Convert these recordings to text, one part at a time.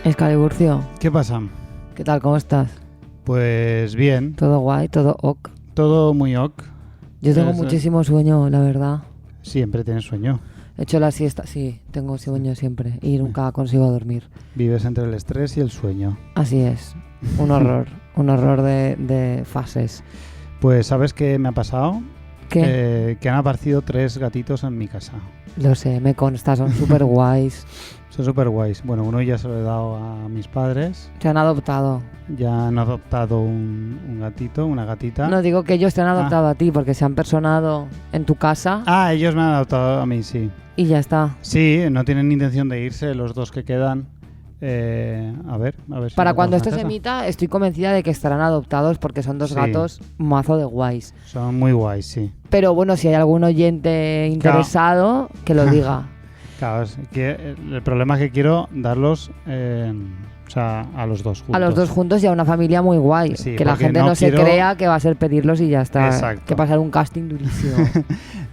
Excaliburcio, ¿Qué pasa? ¿qué tal? ¿Cómo estás? Pues bien, ¿Todo guay? ¿Todo ok? todo muy ok. Yo tengo muchísimo sueño, la verdad. Siempre tienes sueño. He hecho la siesta, sí, tengo sueño siempre y nunca consigo dormir. Vives entre el estrés y el sueño. Así es, un horror de fases. Pues ¿sabes qué me ha pasado? ¿Qué? Que han aparecido 3 gatitos en mi casa. Lo sé, me consta, son súper guays. Son súper guays. Bueno, uno ya se lo he dado a mis padres. Se han adoptado. Ya han adoptado un gatito, una gatita. No digo que ellos te han adoptado a ti porque se han personado en tu casa Ellos me han adoptado a mí, sí. y ya está. Sí, no tienen intención de irse los 2 que quedan. A ver si Para nos cuando vamos esto a se casa. emita, estoy convencida de que estarán adoptados porque son 2 Sí. gatos mazo de guays. Son muy guays, sí. Pero bueno, si hay algún oyente interesado, que lo diga. Claro, es que el problema es que quiero darlos a los 2 juntos. A los 2 juntos y a una familia muy guay. Sí, que la porque gente no no se quiero- crea que va a ser pedirlos y ya está. Exacto. Que pasar un casting durísimo.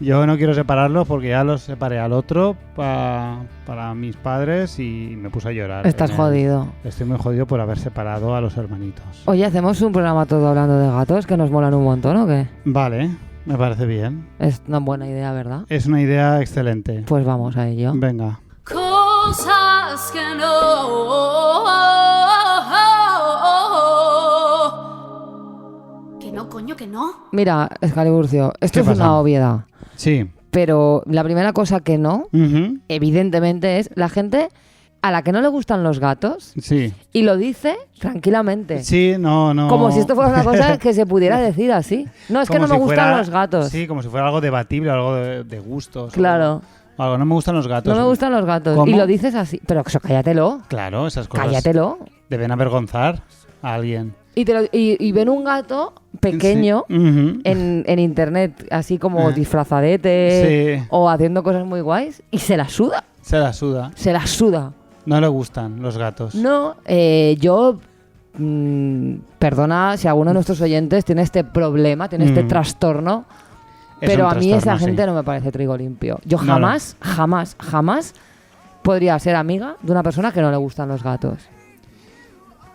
Yo no quiero separarlos porque ya los separé al otro para mis padres y me puse a llorar. Estás jodido. Estoy muy jodido por haber separado a los hermanitos. Oye, ¿hacemos un programa todo hablando de gatos que nos molan un montón o qué? Vale, me parece bien. Es una buena idea, ¿verdad? Es una idea excelente. Pues vamos a ello. Venga. Cosas que no. Que no, coño, que no. Mira, Excaliburcio, esto ¿Qué es pasa? una obviedad. Sí. Pero la primera cosa que no, Ujú. evidentemente, es la gente a la que no le gustan los gatos Sí. y lo dice tranquilamente. Sí, no. Como si esto fuera una cosa que se pudiera decir así. No, es que Como no me si gustan fuera- los gatos. Sí, como si fuera algo debatible, algo de gustos. Claro, O algo. No me gustan los gatos. no me gustan los gatos. ¿Cómo? Y lo dices así. Pero eso, cállatelo. Claro, esas cosas Cállatelo. deben avergonzar a alguien. Y ven un gato pequeño Sí. Ujú. en internet, así como disfrazadete Sí. o haciendo cosas muy guays, y se la suda. Se la suda. Se la suda. No le gustan los gatos. No, yo... perdona si alguno de nuestros oyentes tiene este problema, tiene este trastorno, Es pero un a mí esa trastorno, gente sí. no me parece trigo limpio. Yo No, no. jamás podría ser amiga de una persona que no le gustan los gatos.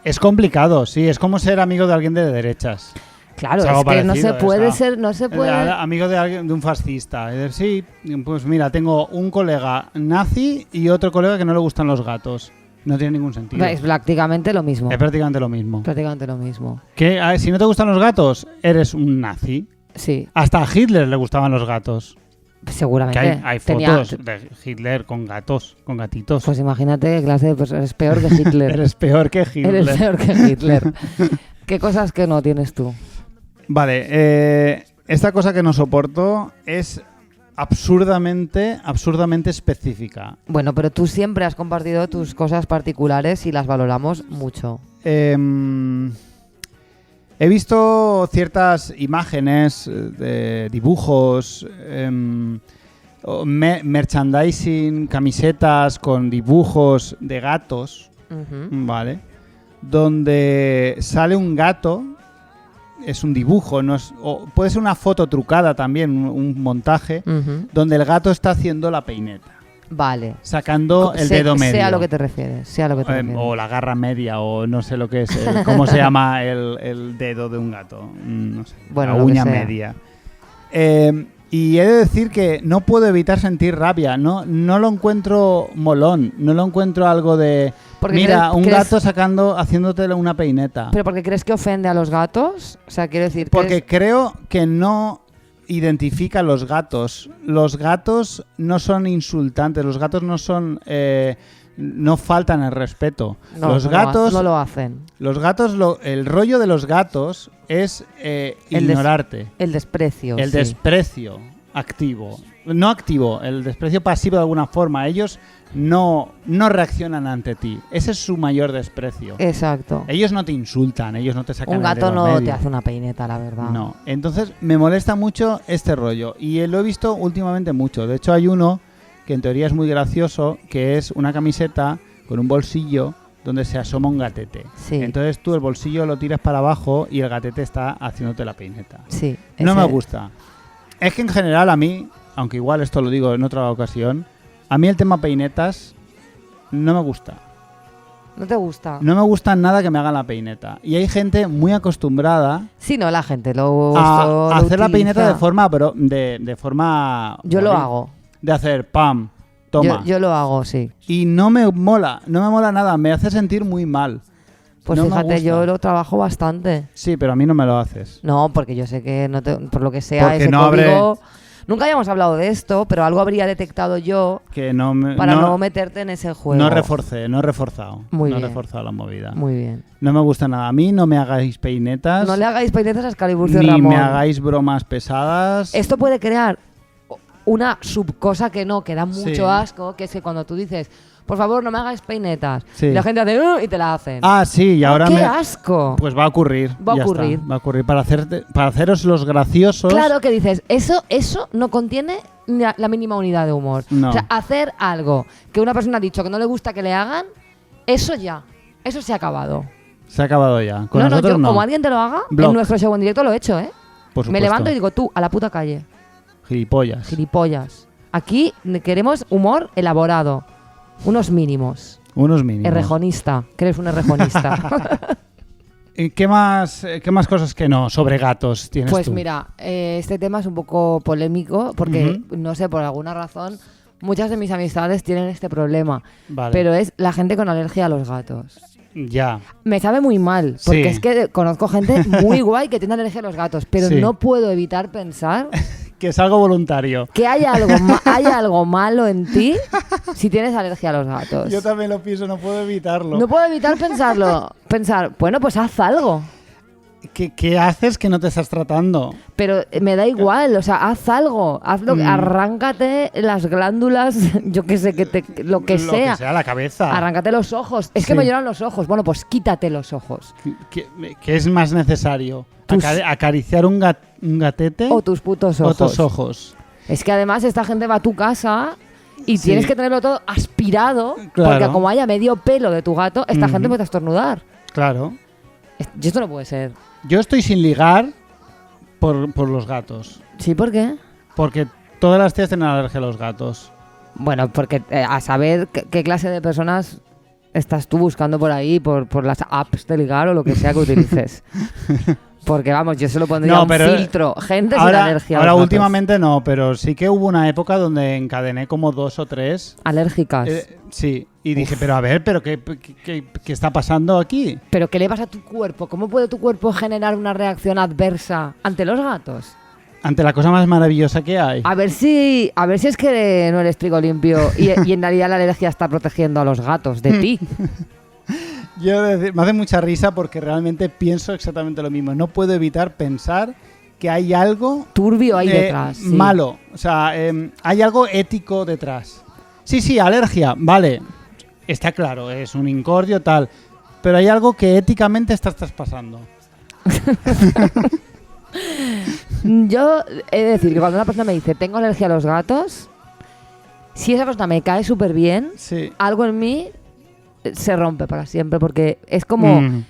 Es complicado, sí. Es como ser amigo de alguien de derechas. Claro, Es algo es que no parecido, se puede o sea, ser, no se puede... Amigo de alguien, de un fascista. Sí, pues mira, tengo un colega nazi y otro colega que no le gustan los gatos. No tiene ningún sentido. Es prácticamente lo mismo. Es prácticamente lo mismo. Prácticamente lo mismo. Que si no te gustan los gatos, eres un nazi. Sí, Hasta a Hitler le gustaban los gatos. seguramente. Que hay Tenía- fotos de Hitler con gatos, con gatitos. Pues imagínate qué clase de persona. Eres peor que Hitler. Eres peor que Hitler. Eres peor que Hitler. ¿Qué cosas que no tienes tú? Vale, esta cosa que no soporto es absurdamente específica. Bueno, pero tú siempre has compartido tus cosas particulares y las valoramos mucho. He visto ciertas imágenes de dibujos, merchandising, camisetas con dibujos de gatos, Ujú. ¿vale? Donde sale un gato, es un dibujo, no es, o puede ser una foto trucada también, un montaje, Ujú. donde el gato está haciendo la peineta, Vale. sacando el Sé- dedo medio. Sé a lo que te refieres. Sé a lo que te refieres. O la garra media, o no sé lo que es, cómo se llama el dedo de un gato. No sé, Bueno, la lo que uña sea. media. Y he de decir que no puedo evitar sentir rabia, no lo encuentro molón, no lo encuentro algo de... Porque Mira, un crees- gato haciéndote una peineta. ¿Pero porque crees que ofende a los gatos? O sea, quiero decir que Porque creo que no identifica a los gatos. Los gatos no son insultantes, los gatos no son... no faltan el respeto. Los gatos... no lo hacen. Los gatos, el rollo de los gatos es ignorarte. El desprecio. El sí. desprecio activo. No activo, el desprecio pasivo de alguna forma. Ellos no reaccionan ante ti. Ese es su mayor desprecio. Exacto. Ellos no te insultan, ellos no te sacan Un el gato dedo al no medio. te hace una peineta, la verdad. No. Entonces me molesta mucho este rollo. Y lo he visto últimamente mucho. De hecho hay uno que en teoría es muy gracioso, que es una camiseta con un bolsillo donde se asoma un gatete. Sí. Entonces tú el bolsillo lo tiras para abajo y el gatete está haciéndote la peineta. Sí. No ese- me gusta. Es que en general a mí, aunque igual esto lo digo en otra ocasión, a mí el tema peinetas no me gusta. ¿No te gusta? No me gusta nada que me hagan la peineta. Y hay gente muy acostumbrada Sí, no, la gente lo a hacer la peineta utiliza. de forma... de forma Yo lo hago. De hacer pam, toma. Yo lo hago, sí. Y no me mola nada. Me hace sentir muy mal. Pues No me fíjate, gusta. yo lo trabajo bastante. Sí, pero a mí no me lo haces. No, porque yo sé que no por lo que sea Porque ese no habré- código... Nunca habíamos hablado de esto, pero algo habría detectado yo Que no me... para no meterte en ese juego. No he reforzado. Muy no he bien. reforzado la movida. Muy bien. No me gusta nada. A mí no me hagáis peinetas. No le hagáis peinetas a Excaliburcio ni Ramón. me hagáis bromas pesadas. Esto puede crear una subcosa que da mucho Sí. asco, que es que cuando tú dices, por favor, no me hagáis peinetas, Sí. y la gente hace, y te la hacen. Ah, sí, y ahora ¡Qué asco! Pues va a ocurrir. Va a ya ocurrir. está, va a ocurrir. Para haceros los graciosos. Claro que dices, eso no contiene ni la mínima unidad de humor. No. O sea, hacer algo que una persona ha dicho que no le gusta que le hagan, eso se ha acabado. Se ha acabado ya. Con Yo nosotros no. como alguien te lo haga, Block. en nuestro show en directo lo he hecho, ¿eh? Por supuesto. Me levanto y digo, tú, a la puta calle, Gilipollas. gilipollas. Aquí queremos humor elaborado, unos mínimos. Unos mínimos. Errejonista, que eres un errejonista. ¿Y qué más cosas que no sobre gatos tienes Pues tú? mira, este tema es un poco polémico porque, Ujú. no sé, por alguna razón, muchas de mis amistades tienen este problema. Vale. Pero es la gente con alergia a los gatos. Ya. Me sabe muy mal, porque Sí. es que conozco gente muy guay que tiene alergia a los gatos, pero Sí. no puedo evitar pensar Que es algo voluntario. que hay algo malo en ti si tienes alergia a los gatos. Yo también lo pienso, no puedo evitarlo. No puedo evitar pensar, bueno, pues haz algo. ¿Qué haces que no te estás tratando? Pero me da igual, o sea, haz algo, arráncate las glándulas, yo qué sé, lo que sea. Que sea la cabeza. Arráncate los ojos. Es que Sí. me lloran los ojos. Bueno, pues quítate los ojos. ¿Qué es más necesario? Tus- ¿Acariciar un gatete O tus putos o ojos. tus ojos? Es que además esta gente va a tu casa y Sí. tienes que tenerlo todo aspirado, Claro. porque como haya medio pelo de tu gato, esta Ujú. gente puede estornudar. Claro. Y esto no puede ser. Yo estoy sin ligar por los gatos. ¿Sí? ¿Por qué? Porque todas las tías tienen alergia a los gatos. Bueno, porque a saber qué clase de personas estás tú buscando por ahí, por las apps de ligar o lo que sea que utilices. Porque vamos, yo se lo pondría No, un pero filtro. Gente sin Ahora, alergia a ahora los gatos. últimamente no, pero sí que hubo una época donde encadené como 2 o 3. Alérgicas. Sí, y dije, pero a ver, ¿pero qué está pasando aquí? ¿Pero qué le pasa a tu cuerpo? ¿Cómo puede tu cuerpo generar una reacción adversa ante los gatos? Ante la cosa más maravillosa que hay. A ver si es que no eres trigo limpio y en realidad la alergia está protegiendo a los gatos de ti. Me hace mucha risa porque realmente pienso exactamente lo mismo. No puedo evitar pensar que hay algo Turbio ahí detrás. sí. malo. O sea, hay algo ético detrás. Sí, alergia, vale. Está claro, es un incordio, tal. Pero hay algo que éticamente estás traspasando. Yo he de decir que cuando una persona me dice tengo alergia a los gatos, si esa persona me cae súper bien, Sí. algo en mí se rompe para siempre porque es como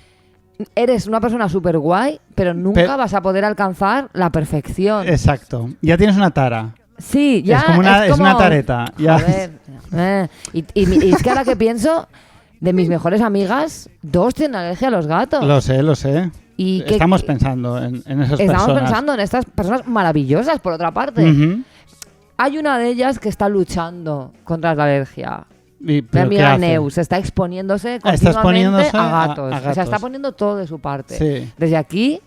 eres una persona súper guay, pero nunca vas a poder alcanzar la perfección. Exacto. Ya tienes una tara. Sí, ya es como una tareta. Ya. Joder, y es que ahora que pienso, de mis mejores amigas, 2 tienen alergia a los gatos. Lo sé. Y que- Estamos pensando en esas Estamos personas. pensando en estas personas maravillosas, por otra parte. Ujú. Hay una de ellas que está luchando contra la alergia. ¿Pero Mi qué amiga hace? Neus está exponiéndose Está continuamente exponiéndose a gatos. a O sea, gatos. está poniendo todo de su parte. Sí. Desde aquí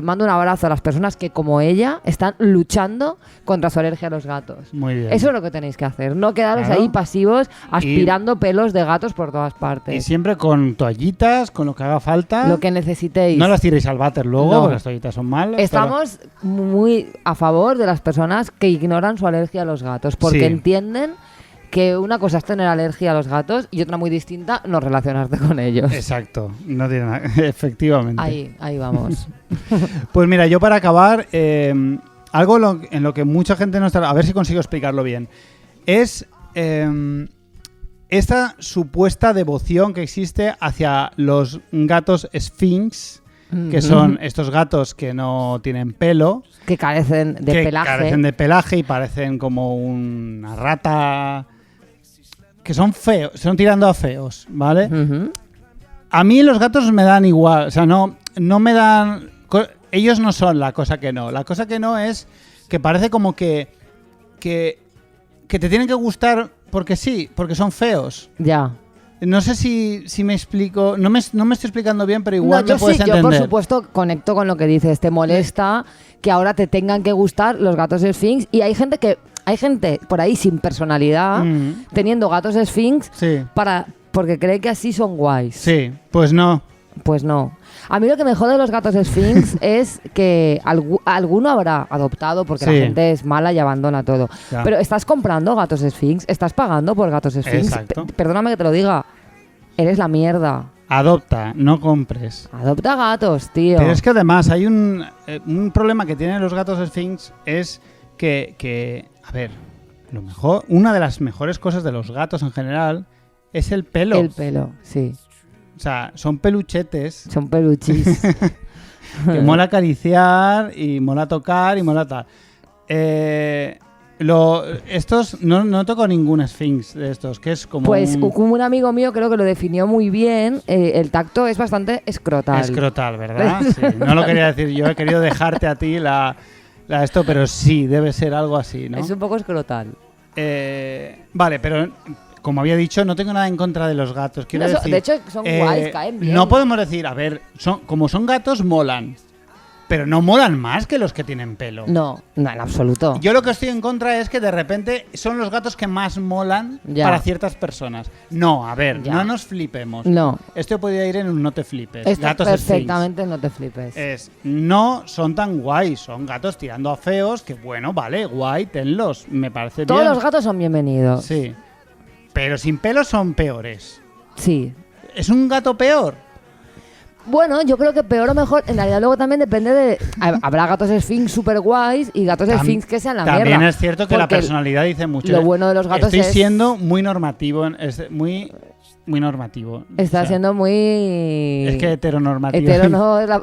mando un abrazo a las personas que, como ella, están luchando contra su alergia a los gatos. Muy bien. Eso es lo que tenéis que hacer. No quedaros Claro. ahí pasivos aspirando pelos de gatos por todas Y partes. siempre con toallitas, con lo que haga falta. Lo que necesitéis. No las tiréis al váter luego, No. porque las toallitas son malas. Estamos muy a favor de las personas que ignoran su alergia a los gatos, porque Sí. entienden que una cosa es tener alergia a los gatos y otra muy distinta no relacionarte con ellos. Exacto. No tiene nada. Efectivamente. Ahí vamos. Pues mira, yo para acabar, algo en lo que mucha gente no está... A ver si consigo explicarlo bien. Es esta supuesta devoción que existe hacia los gatos Sphinx, que son estos gatos que no tienen pelo, Que carecen de que pelaje. carecen de pelaje y parecen como una rata que son feos, son tirando a feos, ¿vale? Ujú. A mí los gatos me dan igual, o sea, no me dan... Ellos no son la cosa que no. La cosa que no es que parece como que te tienen que gustar porque sí, porque son feos. Ya. No sé si me explico, no me estoy explicando bien, pero igual yo me puedes sí, entender. yo por supuesto conecto con lo que dices. Te molesta que ahora te tengan que gustar los gatos Sphinx y hay gente por ahí sin personalidad teniendo gatos Sphinx Sí, porque cree que así son guays. sí, pues no. Pues no. A mí lo que me jode de los gatos Sphinx es que alguno habrá adoptado porque Sí. la gente es mala y abandona todo. Ya. Pero estás comprando gatos Sphinx, estás pagando por gatos Sphinx. Exacto. Perdóname que te lo diga. Eres la mierda. Adopta, no compres. Adopta gatos, tío. Pero es que además hay un problema que tienen los gatos Sphinx es que, a ver, una de las mejores cosas de los gatos en general es el pelo. El pelo, sí. O sea, son peluchetes Son peluchis. que mola acariciar y mola tocar y mola tal. Estos no toco ningún Sphinx de estos, que es como Pues un amigo mío creo que lo definió muy bien. El tacto es bastante escrotal. escrotal, ¿verdad? Sí, no lo quería decir yo, he querido dejarte a ti esto, pero sí, debe ser algo así, ¿no? Es un poco escrotal. Vale, pero como había dicho, no tengo nada en contra de los gatos. Quiero No, decir, de hecho, son guays, caen bien. no podemos decir, a ver, como son gatos, molan. Pero no molan más que los que tienen pelo. No, en absoluto. Yo lo que estoy en contra es que de repente son los gatos que más molan Ya. para ciertas personas. No, a ver, Ya. no nos flipemos. No. Esto podría ir en un no te flipes. Esto Gatos perfectamente no te flipes. Sphinx. No son tan guays, son gatos tirando a feos que bueno, vale, guay, tenlos, me parece Todos bien. los gatos son bienvenidos. Sí. Pero sin pelo son peores. Sí. ¿Es un gato peor? Bueno, yo creo que peor o mejor, en realidad luego también depende de... Habrá gatos Sphinx super guays y gatos Sphinx que sean la mierda. También es cierto que la Porque personalidad dice mucho. lo bueno de los gatos Estoy es... siendo muy normativo, muy normativo. Está O sea, siendo muy... Es que heteronormativo. Hetero no es la...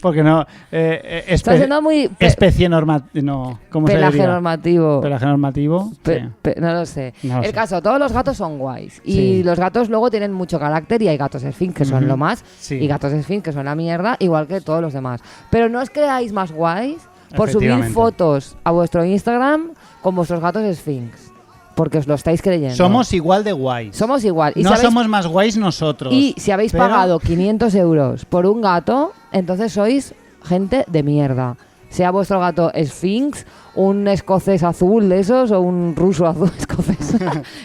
Porque no. Está siendo muy... Especie normativa. No, ¿cómo se Pelaje diría? normativo. Pelaje normativo. Sí. No lo sé. No lo El sé. caso, todos los gatos son guays. Y Sí. los gatos luego tienen mucho carácter y hay gatos Sphinx que son Ujú. lo más Sí. y gatos Sphinx que son la mierda, igual que todos los demás. Pero no os creáis más guays por subir Efectivamente. fotos a vuestro Instagram con vuestros gatos Sphinx. Porque os lo estáis creyendo. Somos igual de guays. Somos igual. Y no si habéis- somos más guays nosotros. Y si habéis pero- pagado 500 euros por un gato, entonces sois gente de mierda. Sea vuestro gato Sphinx, un escocés azul de esos o un ruso azul escocés.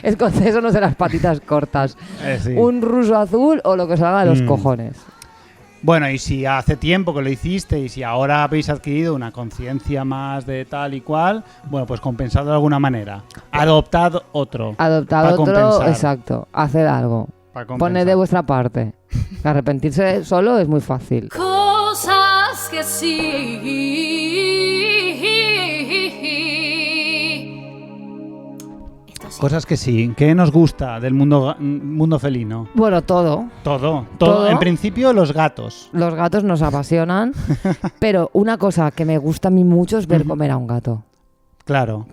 Escocés son los de las patitas cortas. Sí. Un ruso azul o lo que os haga de los cojones. Bueno, y si hace tiempo que lo hiciste y si ahora habéis adquirido una conciencia más de tal y cual, bueno, pues compensad de alguna manera. Adoptad otro. Adoptad Pa' otro, compensar. exacto. Haced algo. Pa' compensar. Poned de vuestra parte. Arrepentirse solo es muy fácil. Cosas que sí. Esto sí. Cosas que sí. ¿Qué nos gusta del mundo felino? Bueno, todo. Todo. ¿Todo? En principio, los gatos. Los gatos nos apasionan. Pero una cosa que me gusta a mí mucho es ver comer a un gato. Claro.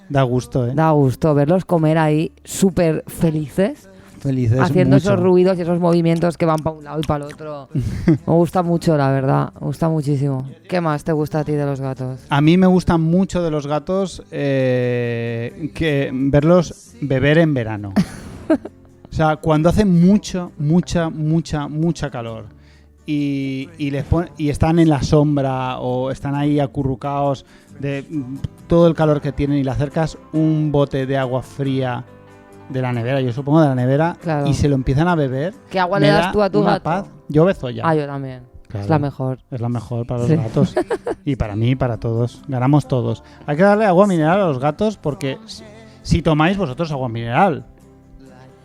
Da gusto, ¿eh? Da gusto verlos comer ahí súper felices, Felices. haciendo mucho. esos ruidos y esos movimientos que van para un lado y para el otro. Me gusta mucho, la verdad. Me gusta muchísimo. ¿Qué más te gusta a ti de los gatos? A mí me gusta mucho de los gatos que verlos beber en verano. O sea, cuando hace mucha calor y están en la sombra o están ahí acurrucados de todo el calor que tienen y le acercas un bote de agua fría de la nevera, yo supongo de la nevera, Claro. y se lo empiezan a beber. ¿Qué agua me le das da tú a tu una gato? paz. Yo bezo ya. Ah, yo también. Claro. Es la mejor. Es la mejor para los Sí. gatos. Y para mí, para todos. Ganamos todos. Hay que darle agua mineral a los gatos porque si tomáis vosotros agua mineral.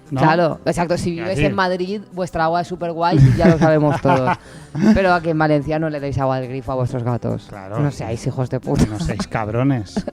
¿no? Claro, exacto. Si vives decir- en Madrid, vuestra agua es súper guay y ya lo sabemos todos. Pero aquí en Valencia no le deis agua del grifo a vuestros gatos. Claro. No seáis hijos de puta. No seáis cabrones.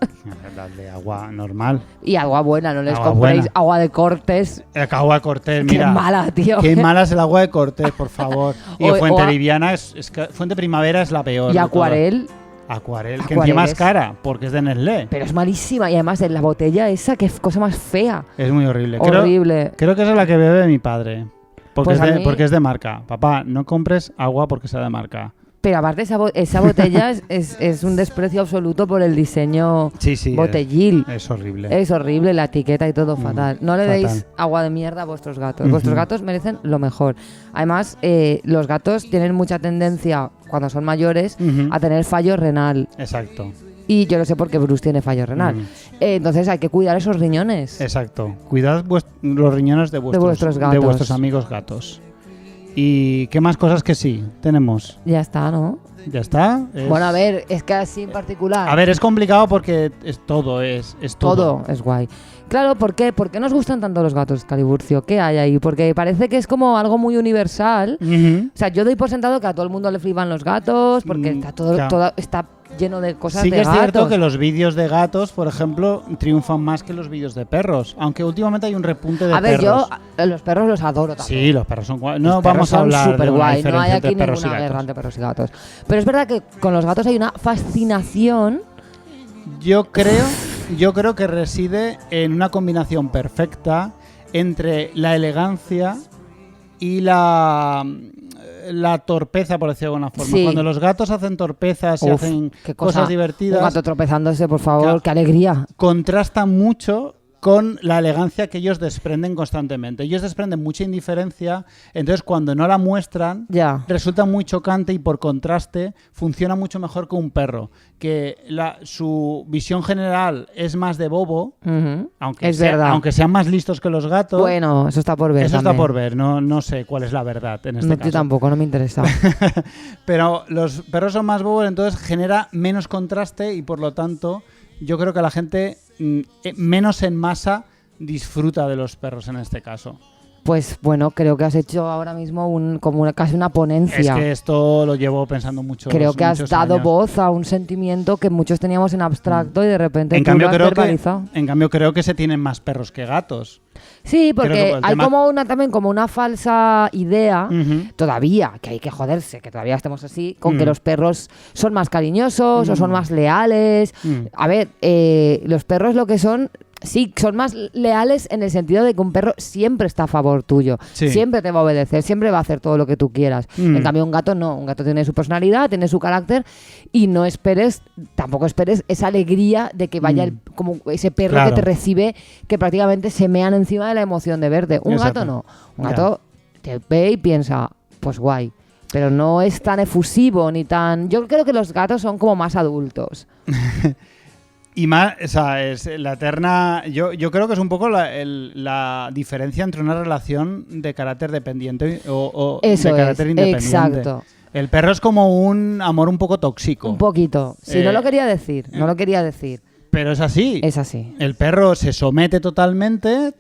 Dadle agua normal. Y agua buena, no les Agua compréis buena. agua de Cortés. Agua de Cortés, Qué mira. mala, tío. Qué mala es el agua de Cortés, por favor. Y O- Fuente o a- Liviana, es que Fuente Primavera es la peor. Y de Acuarel. todas. Aquarel, que Aquarel encima es es- cara, porque es de Nestlé. Pero es malísima y además en la botella esa, qué cosa más fea. Es muy horrible. Horrible. Creo que esa es la que bebe mi padre. Porque, Pues a mí- porque es de marca. Papá, no compres agua porque sea de marca. Pero aparte esa botella es un desprecio absoluto por el diseño Sí, botellil. es horrible. Es horrible, la etiqueta y todo fatal. No le fatal. deis agua de mierda a vuestros gatos. Ujú. Vuestros gatos merecen lo mejor. Además, los gatos tienen mucha tendencia, cuando son mayores, Ujú. a tener fallo renal. Exacto. Y yo lo sé porque Bruce tiene fallo renal. Ujú. Entonces hay que cuidar esos riñones. Exacto. Cuidad los riñones de vuestros gatos. de vuestros amigos gatos. ¿Y qué más cosas que sí tenemos? Ya está, ¿no? ¿Ya está? Bueno, a ver, es que así en particular. A ver, es complicado porque es todo. Todo es guay. Claro, ¿por qué? ¿Por qué nos gustan tanto los gatos, Caliburcio? ¿Qué hay ahí? Porque parece que es como algo muy universal. Ujú. O sea, yo doy por sentado que a todo el mundo le flipan los gatos, porque está claro. está lleno de cosas Sí de que es gatos. cierto que los vídeos de gatos, por ejemplo, triunfan más que los vídeos de perros. Aunque últimamente hay un repunte de A ver, perros. yo los perros los adoro también. Sí, los perros son guay. Los No perros vamos a son hablar de una superguay, no diferencia hay entre aquí perros y ninguna gatos. guerra entre perros y gatos. Pero es verdad que con los gatos hay una fascinación. Yo creo que reside en una combinación perfecta entre la elegancia y la torpeza, por decirlo de alguna forma. Sí. Cuando los gatos hacen torpezas y Uf, hacen qué cosa. cosas divertidas, Un gato tropezándose, por favor, Claro. qué alegría. contrasta mucho con la elegancia que ellos desprenden constantemente. Ellos desprenden mucha indiferencia, entonces cuando no la muestran, Ya. resulta muy chocante y por contraste funciona mucho mejor que un perro, que su visión general es más de bobo, Ujú. aunque, Es verdad. aunque sean más listos que los gatos. Bueno, eso está por ver. eso está también. por ver, no sé cuál es la verdad en este No, caso. yo tampoco, no me interesa. Pero los perros son más bobos, entonces genera menos contraste y por lo tanto yo creo que la gente menos en masa disfruta de los perros en este caso. Pues bueno, creo que has hecho ahora mismo casi una ponencia. Es que esto lo llevo pensando mucho. Creo que has dado voz a un sentimiento que muchos teníamos en abstracto y de repente En tú cambio, lo has verbalizado. creo que se tienen más perros que gatos. Sí, creo porque que el hay tema- también como una falsa idea Ujú. todavía, que hay que joderse, que todavía estemos así, con que Mm. los perros son más cariñosos o son más leales. Mm. A ver, los perros lo que son, sí, son más leales en el sentido de que un perro siempre está a favor tuyo, Sí. siempre te va a obedecer, siempre va a hacer todo lo que tú quieras. Mm. En cambio, un gato no, un gato tiene su personalidad, tiene su carácter y tampoco esperes esa alegría de que vaya como ese perro Claro. que te recibe, que prácticamente se mean encima de la emoción de verte. Un Exacto. gato no, un gato te ve y piensa, pues guay. Pero no es tan efusivo ni tan... Yo creo que los gatos son como más adultos. Y más, o sea, es la eterna. Yo creo que es un poco la diferencia entre una relación de carácter dependiente o Eso de carácter independiente. exacto. El perro es como un amor un poco tóxico. Un poquito. Sí, no Eh, lo quería decir, no lo quería decir. Pero es así. Es así. El perro se somete totalmente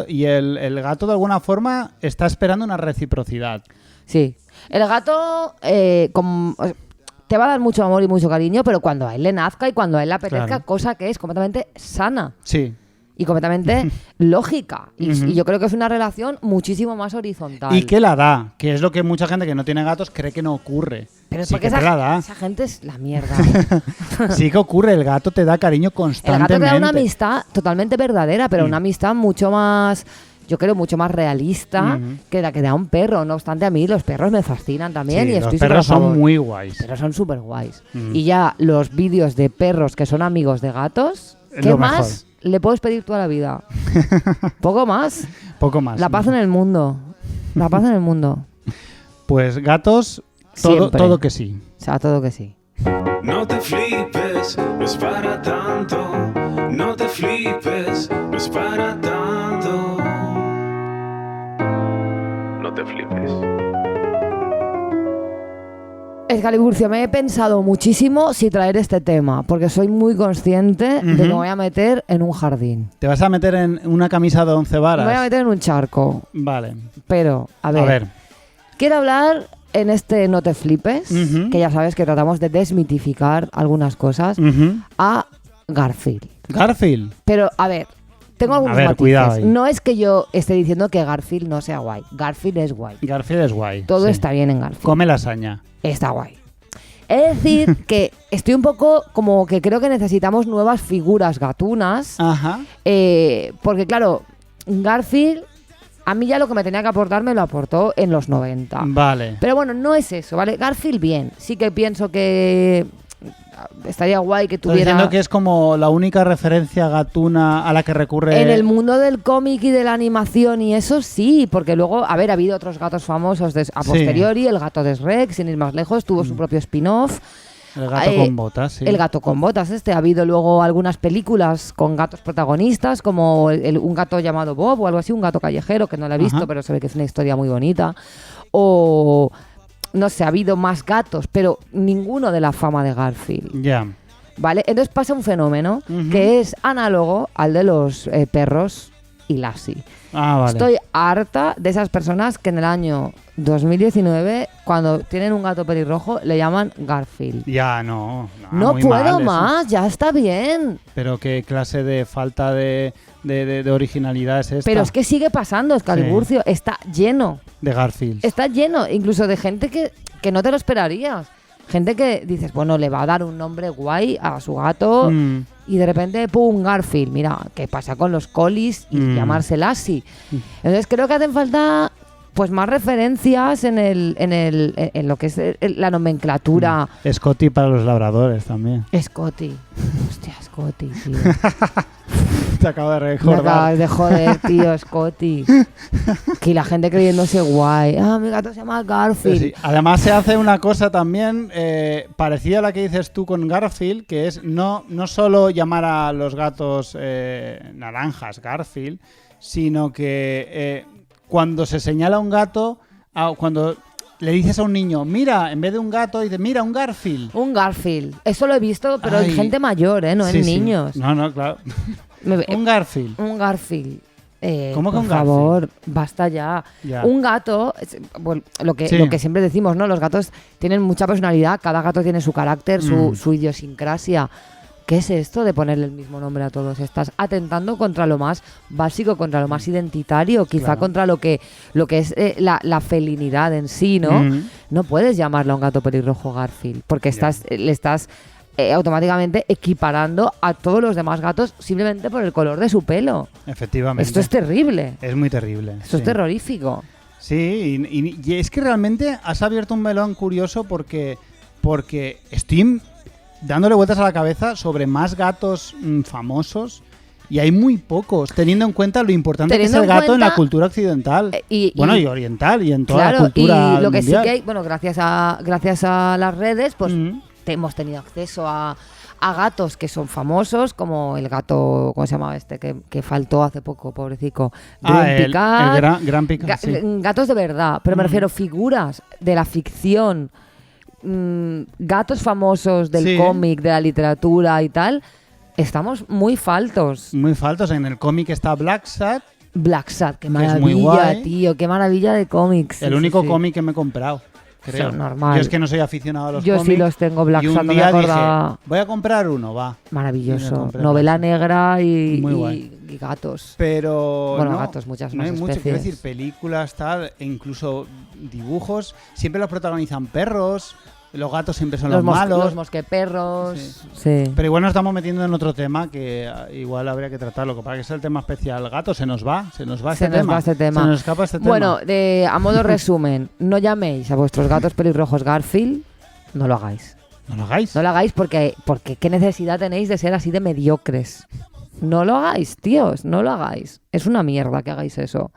y el gato de alguna forma está esperando una reciprocidad. Sí. El gato te va a dar mucho amor y mucho cariño, pero cuando a él le nazca y cuando a él le apetezca, Claro. cosa que es completamente sana Sí. y completamente lógica. Y, Ujú. y yo creo que es una relación muchísimo más horizontal. Y que la da, que es lo que mucha gente que no tiene gatos cree que no ocurre. Pero es sí porque que te la da. esa gente es la mierda. Sí que ocurre, el gato te da cariño El gato constantemente. te da una amistad totalmente verdadera, pero una amistad mucho más, yo creo, mucho más realista Ujú. que la que da un perro. No obstante, a mí los perros me fascinan también Sí, y los estoy perros súper a favor. son muy guays. Pero son súper guays. Ujú. Y ya los vídeos de perros que son amigos de gatos, Es ¿qué lo más le puedes pedir tú a la vida? Poco más. Poco más. La paz en el mundo. La paz en el mundo. Pues gatos, Siempre. todo que sí. O sea, todo que sí. No te flipes, no es para tanto. No te flipes, no es para tanto. No te flipes. Excaliburcio, me he pensado muchísimo si traer este tema, porque soy muy consciente de que Ujú. me voy a meter en un jardín. ¿Te vas a meter en una camisa de 11 Me varas? voy a meter en un charco. Vale. Pero, a A ver, ver. quiero hablar en este No te flipes, Ujú. que ya sabes que tratamos de desmitificar algunas cosas, Ujú. a Garfield. Garfield. Pero, a ver, tengo algunos ver, matices. cuidado ahí. No es que yo esté diciendo que Garfield no sea guay. Garfield es guay. Garfield es guay. Todo sí. está bien en Garfield. Come lasaña. Está guay. He de decir que estoy un poco como que creo que necesitamos nuevas figuras gatunas. Ajá. Porque claro, Garfield, a mí ya lo que me tenía que aportar me lo aportó en los 90. Vale. Pero bueno, no es eso, ¿vale? Garfield bien. Sí que pienso que estaría guay que Estás tuviera... diciendo que es como la única referencia gatuna a la que recurre... En el mundo del cómic y de la animación y eso sí, porque luego, a ver, ha habido otros gatos famosos a posteriori, el gato de Shrek, sin ir más lejos, tuvo su propio spin-off. El gato con botas, sí. El gato con botas ha habido luego algunas películas con gatos protagonistas, como un gato llamado Bob o algo así, un gato callejero, que no lo he visto, Ajá. pero se ve que es una historia muy bonita. O, no sé, ha habido más gatos, pero ninguno de la fama de Garfield. Ya. ¿Vale? Entonces pasa un fenómeno Ujú. que es análogo al de los perros y Lassie. Ah, vale. Estoy harta de esas personas que en el año 2019, cuando tienen un gato pelirrojo, le llaman Garfield. Ya, no. No muy puedo mal eso. más, ya está bien. Pero qué clase de falta de originalidad es esta. Pero es que sigue pasando, Escaliburcio, está lleno. De Garfield. Está lleno, incluso de gente que no te lo esperarías. Gente que dices, bueno, le va a dar un nombre guay a su gato y de repente, pum, Garfield. Mira, ¿qué pasa con los colis y llamarse Lassie? Entonces creo que hacen falta pues más referencias en lo que es la nomenclatura. Scotty para los labradores también. Scotty. Hostia, Scotty, tío. Te acabo de Me recordar. acabas de joder, tío, Scotty. Que la gente creyéndose guay. Ah, mi gato se llama Garfield. Sí. Además se hace una cosa también parecida a la que dices tú con Garfield, que es no solo llamar a los gatos naranjas Garfield, sino que cuando se señala a un gato, cuando le dices a un niño, mira, en vez de un gato, dices, mira, un Garfield. Un Garfield. Eso lo he visto, pero Ay. en gente mayor, no Sí, en sí. niños. No, claro. Un Garfield. Un Garfield. ¿Cómo que por un favor, basta ya. Ya. Un gato, bueno, lo que siempre decimos, ¿no? Los gatos tienen mucha personalidad, cada gato tiene su carácter, su idiosincrasia. ¿Qué es esto de ponerle el mismo nombre a todos? Estás atentando contra lo más básico, contra lo más identitario, quizá Claro. contra lo que es la felinidad en sí, ¿no? No puedes llamarle a un gato pelirrojo Garfield, porque le estás automáticamente equiparando a todos los demás gatos simplemente por el color de su pelo. Efectivamente. Esto es terrible. Es muy terrible. Esto es terrorífico. Sí, y es que realmente has abierto un melón curioso porque estoy dándole vueltas a la cabeza sobre más gatos famosos y hay muy pocos, teniendo en cuenta lo importante que es el gato en la cultura occidental. Y oriental y en toda la cultura y lo que mundial. sí que hay, bueno, gracias a las redes, pues hemos tenido acceso a gatos que son famosos, como el gato, ¿cómo se llamaba este? Que faltó hace poco, pobrecito. El Gran Picat, sí. Gatos de verdad, pero me refiero figuras de la ficción, gatos famosos del cómic, de la literatura y tal, estamos muy faltos. Muy faltos. En el cómic está Black Sad. Black Sad, qué Que es muy maravilla, guay. tío, qué maravilla de cómics. El Sí, único sí. cómic que me he comprado. Creo. Sí, normal. Yo es que no soy aficionado a los Yo cómics. sí los tengo, Black y Sad, un no me día acordaba. dije, voy a comprar uno, va. Y me Maravilloso. compré Novela Black Sad. negra Muy guay. y gatos. Pero Bueno, no, gatos, muchas no más hay mucho. especies. Quiero decir, películas, tal, e incluso dibujos. Siempre los protagonizan perros. Los gatos siempre son los malos. Los mosqueperros. Sí. Pero igual nos estamos metiendo en otro tema que igual habría que tratarlo. Para que sea el tema especial gato, se nos va este tema. Va este tema. Se nos escapa este tema. Bueno, a modo resumen, no llaméis a vuestros gatos pelirrojos Garfield, no lo hagáis. No lo hagáis. No lo hagáis porque qué necesidad tenéis de ser así de mediocres. No lo hagáis, tíos, no lo hagáis. Es una mierda que hagáis eso.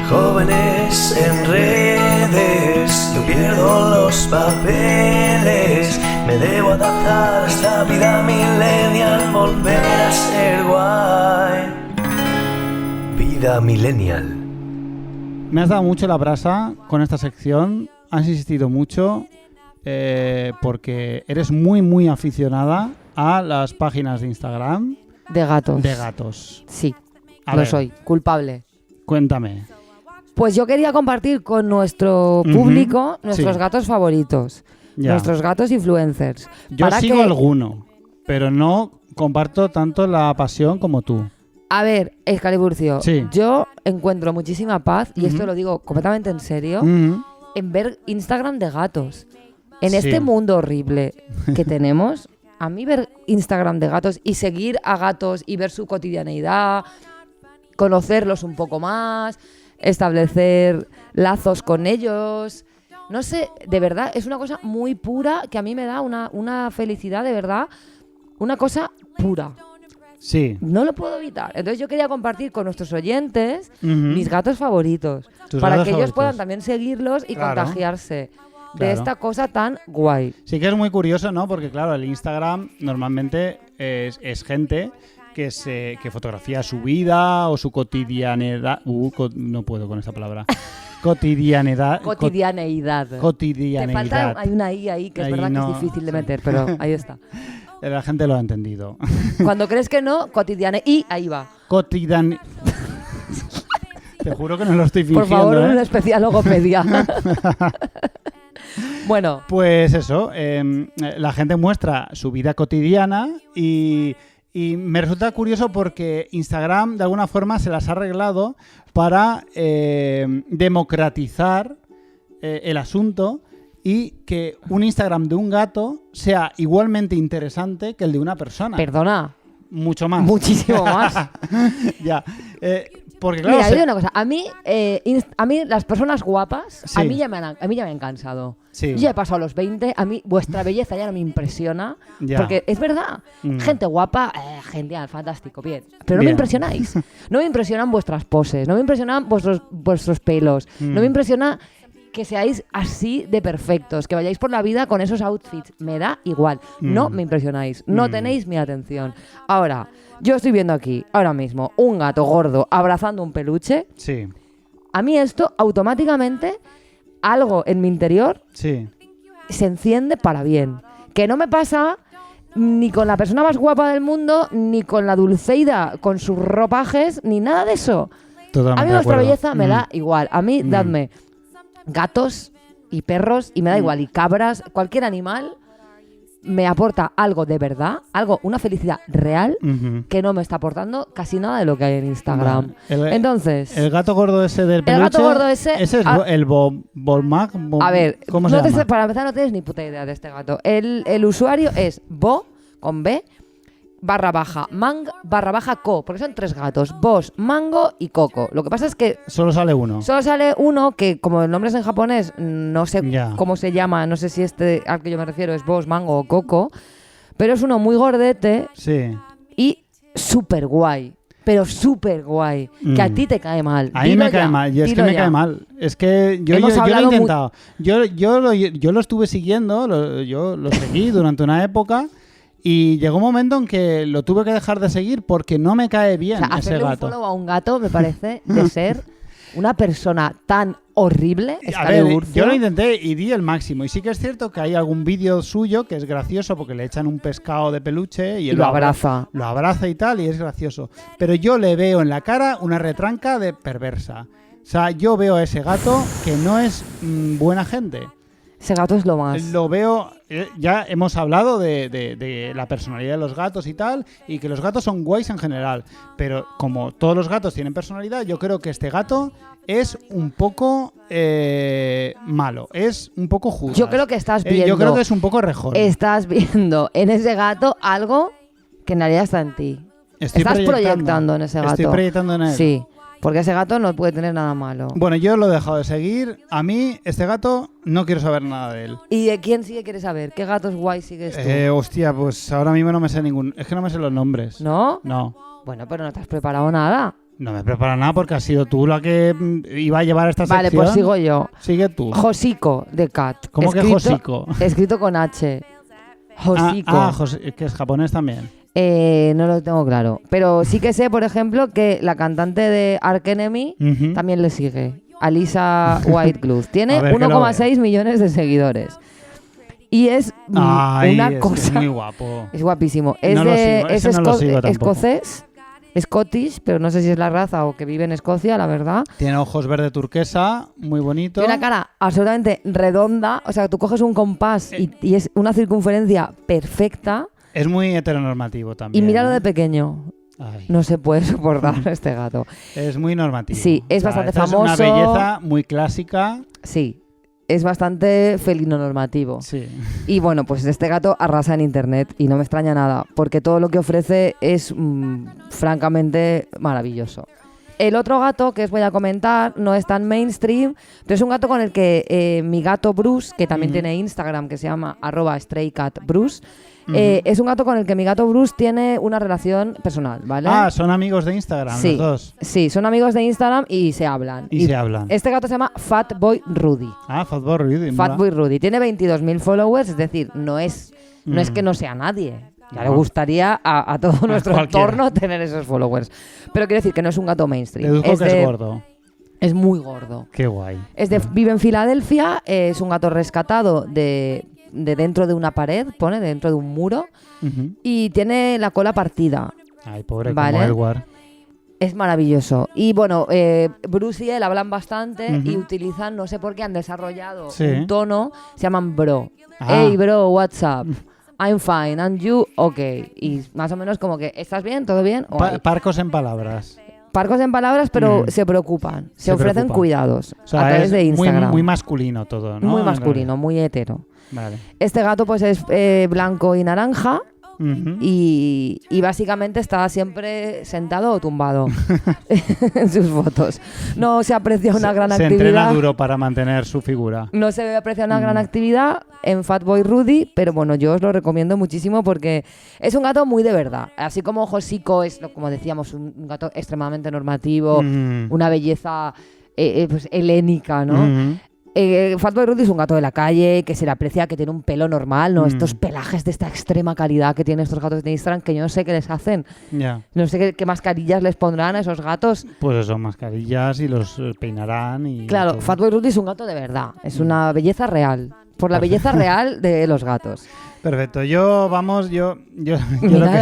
Jóvenes en redes, yo pierdo los papeles. Me debo adaptar a esta vida millennial, volver a ser guay. Vida millennial. Me has dado mucho la brasa con esta sección. Has insistido mucho porque eres muy, muy aficionada a las páginas de Instagram De gatos. de gatos. Sí, A lo ver, soy, culpable. Cuéntame. Pues yo quería compartir con nuestro público nuestros sí. gatos favoritos, Ya. nuestros gatos influencers. Yo sigo alguno, pero no comparto tanto la pasión como tú. A ver, Escaliburcio, Sí. yo encuentro muchísima paz, y esto lo digo completamente en serio, en ver Instagram de gatos. En Sí. este mundo horrible que tenemos, a mí ver Instagram de gatos y seguir a gatos y ver su cotidianeidad, conocerlos un poco más, establecer lazos con ellos, no sé, de verdad, es una cosa muy pura que a mí me da una felicidad, de verdad, una cosa pura. Sí. No lo puedo evitar. Entonces yo quería compartir con nuestros oyentes Ujú. mis gatos favoritos, Tus para gatos que ellos favoritos. puedan también seguirlos y Claro. contagiarse de Claro. esta cosa tan guay. Sí que es muy curioso, ¿no? Porque claro, el Instagram normalmente es gente que fotografía su vida o su cotidianidad. No puedo con esa palabra. Cotidianidad. Cotidianeidad. Te Cotidianidad. falta, hay una I ahí que es Ahí verdad no, que es difícil de sí. meter, pero ahí está. La gente lo ha entendido. Cuando crees que no, cotidiane y ahí va. Cotidian. Te juro que no lo estoy fingiendo. Por favor, ¿eh? una especial logopedia. Bueno, Pues eso, la gente muestra su vida cotidiana y me resulta curioso porque Instagram de alguna forma se las ha arreglado para democratizar el asunto y que un Instagram de un gato sea igualmente interesante que el de una persona. perdona, Mucho más. muchísimo más. Ya. Porque claro, Mira, yo digo una cosa. A mí las personas guapas, Sí. a mí ya me han cansado. Sí. Yo ya he pasado los 20, a mí vuestra belleza ya no me impresiona. Ya. Porque es verdad, Mm. gente guapa, genial, fantástico, bien. Pero no Bien. me impresionáis. No me impresionan vuestras poses, no me impresionan vuestros pelos, Mm. no me impresiona que seáis así de perfectos, que vayáis por la vida con esos outfits. Me da igual. No Mm. me impresionáis, no Mm. tenéis mi atención. Ahora, yo estoy viendo aquí, ahora mismo, un gato gordo abrazando un peluche. Sí, A mí esto automáticamente, algo en mi interior sí. se enciende para bien. Que no me pasa ni con la persona más guapa del mundo, ni con la Dulceida con sus ropajes, ni nada de eso. Totalmente A mí de vuestra acuerdo. belleza me da igual. A mí Mm. dadme gatos y perros y me da igual. Y cabras, cualquier animal me aporta algo de verdad, una felicidad real Ujú. que no me está aportando casi nada de lo que hay en Instagram. Vale. Entonces, El gato gordo ese del peluche. gato gordo ese- es el Bolmag. a ver, ¿Cómo no se te llama? sé- para empezar no tienes ni puta idea de este gato. El usuario es bo, con B, _mang_co, porque son 3 gatos, Boss, Mango y Coco. Lo que pasa es que Solo sale uno. solo sale uno que, como el nombre es en japonés, no sé Ya. cómo se llama, no sé si este al que yo me refiero es Boss, Mango o Coco, pero es uno muy gordete Sí. y súper guay. Pero súper guay. Que a Mm. ti te cae mal. A mí Dilo me cae ya, mal, y es que dilo me ya. cae mal. Es que yo Hemos lo he hablado intentado. Yo lo estuve siguiendo, yo lo seguí durante una época y llegó un momento en que lo tuve que dejar de seguir porque no me cae O bien sea, ese hacerle un gato. follow a un gato me parece de ser una persona tan horrible. A ver, yo lo intenté y di el máximo. Y sí que es cierto que hay algún vídeo suyo que es gracioso porque le echan un pescado de peluche y él lo abraza. Lo abraza y tal, y es gracioso. Pero yo le veo en la cara una retranca de perversa. O sea, yo veo a ese gato que no es buena gente. Ese gato es lo más. Lo veo, ya hemos hablado de la personalidad de los gatos y tal, y que los gatos son guays en general. Pero como todos los gatos tienen personalidad, yo creo que este gato es un poco malo, es un poco Judas. Yo creo que estás viendo. Yo creo que es un poco rejón. Estás viendo en ese gato algo que en realidad está en ti. Estás proyectando en ese gato. Estoy proyectando en él. Sí, porque ese gato no puede tener nada malo. Bueno, yo lo he dejado de seguir. A mí, este gato, no quiero saber nada de él. ¿Y de quién sigue quieres saber? ¿Qué gatos guay sigues tú? Hostia, pues ahora mismo no me sé ningún. Es que no me sé los nombres. ¿No? No. Bueno, pero no te has preparado nada. No me prepara nada porque has sido tú la que iba a llevar esta Vale, sección. pues sigo yo. Sigue tú. Josico de Cat. ¿Cómo que Josico? Escrito con H. Josico. Que es japonés también. No lo tengo claro. Pero sí que sé, por ejemplo, que la cantante de Ark Enemy Ujú. también le sigue. Alisa Whitegloove. Tiene A ver, que lo 1,6 millones de seguidores. Y es Ay, una es cosa... muy guapo. Es guapísimo. Es, No lo sigo, es ese no lo sigo tampoco. escocés, Scottish, pero no sé si es la raza o que vive en Escocia, la verdad. Tiene ojos verde turquesa, muy bonito. Tiene una cara absolutamente redonda. O sea, tú coges un compás y es una circunferencia perfecta. Es muy heteronormativo también. Y míralo ¿no? de pequeño. Ay, No se puede soportar este gato. es muy normativo. Sí, es bastante esta famoso. Es una belleza muy clásica. Sí. es bastante felino normativo. Sí. Y bueno, pues este gato arrasa en internet y no me extraña nada, porque todo lo que ofrece es francamente maravilloso. El otro gato que os voy a comentar no es tan mainstream, pero es un gato con el que mi gato Bruce, que también tiene Instagram, que se llama @StrayCatBruce, es un gato con el que mi gato Bruce tiene una relación personal, ¿vale? Ah, son amigos de Instagram Sí, los dos. sí, son amigos de Instagram y se hablan. Y se hablan. Este gato se llama Fatboy Rudy. Ah, Fatboy Rudy. Fatboy Rudy. Tiene 22.000 followers, es decir, no es que no sea nadie. Ya le gustaría a todo nuestro entorno tener esos followers. Pero quiero decir que no es un gato mainstream. Deduzco que es gordo. Es muy gordo. Qué guay. Vive en Filadelfia, es un gato rescatado de dentro de una pared, pone dentro de un muro, y tiene la cola partida. Ay, pobre, ¿vale? como Edward. Es maravilloso. Y bueno, Bruce y él hablan bastante y utilizan, no sé por qué, han desarrollado un tono, se llaman bro. Hey bro, what's up? I'm fine, and you, okay. Y más o menos como que, ¿estás bien? ¿Todo bien? Parcos en palabras. Parcos en palabras, pero se preocupan. Se ofrecen cuidados o sea, a través de Instagram. Muy masculino todo, ¿no? Muy masculino, muy hetero. Vale. Este gato pues es blanco y naranja. Y básicamente está siempre sentado o tumbado en sus fotos. No se aprecia una gran actividad. Se entrena duro para mantener su figura. No se ve apreciar una gran actividad en Fatboy Rudy, pero bueno, yo os lo recomiendo muchísimo porque es un gato muy de verdad. Así como Josico es, como decíamos, un gato extremadamente normativo, una belleza pues, helénica, ¿no? Fatboy Rudy es un gato de la calle que se le aprecia, que tiene un pelo normal, ¿no? Estos pelajes de esta extrema calidad que tienen estos gatos de Instagram, que yo no sé qué les hacen. No sé qué mascarillas les pondrán a esos gatos. Pues eso, mascarillas, y los peinarán. Y claro, Fatboy Rudy es un gato de verdad, es una belleza real, por la belleza real de los gatos. Perfecto, Mira,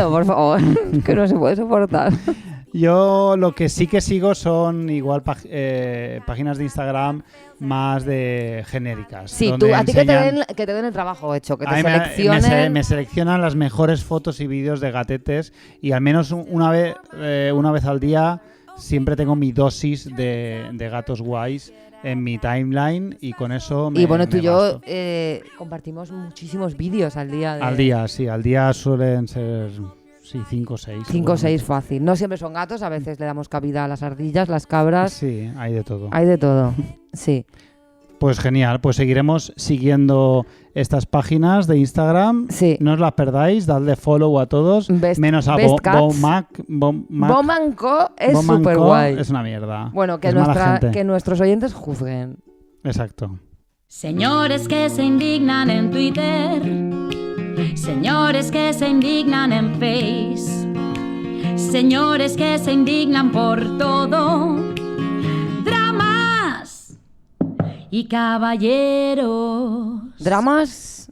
por favor, que no se puede soportar. Yo lo que sí que sigo son igual páginas de Instagram más de genéricas. Sí, a ti que te den el trabajo hecho, que te seleccionen. Me seleccionan las mejores fotos y vídeos de gatetes, y al menos una vez al día siempre tengo mi dosis de gatos guays en mi timeline, y con eso y bueno, tú y yo compartimos muchísimos vídeos al día. Al día suelen ser... Sí, 5 o 6. 5 o 6 fácil. No siempre son gatos, a veces le damos cabida a las ardillas, las cabras. Sí, hay de todo. Hay de todo, sí. Pues genial, pues seguiremos siguiendo estas Instagram. Sí. No os las perdáis, dadle follow a todos, menos a Bomanco es súper guay. Es una mierda. Bueno, que nuestros oyentes juzguen. Exacto. Señores que se indignan en Twitter, señores que se indignan en Face, señores que se indignan por todo, dramas y caballeros. Dramas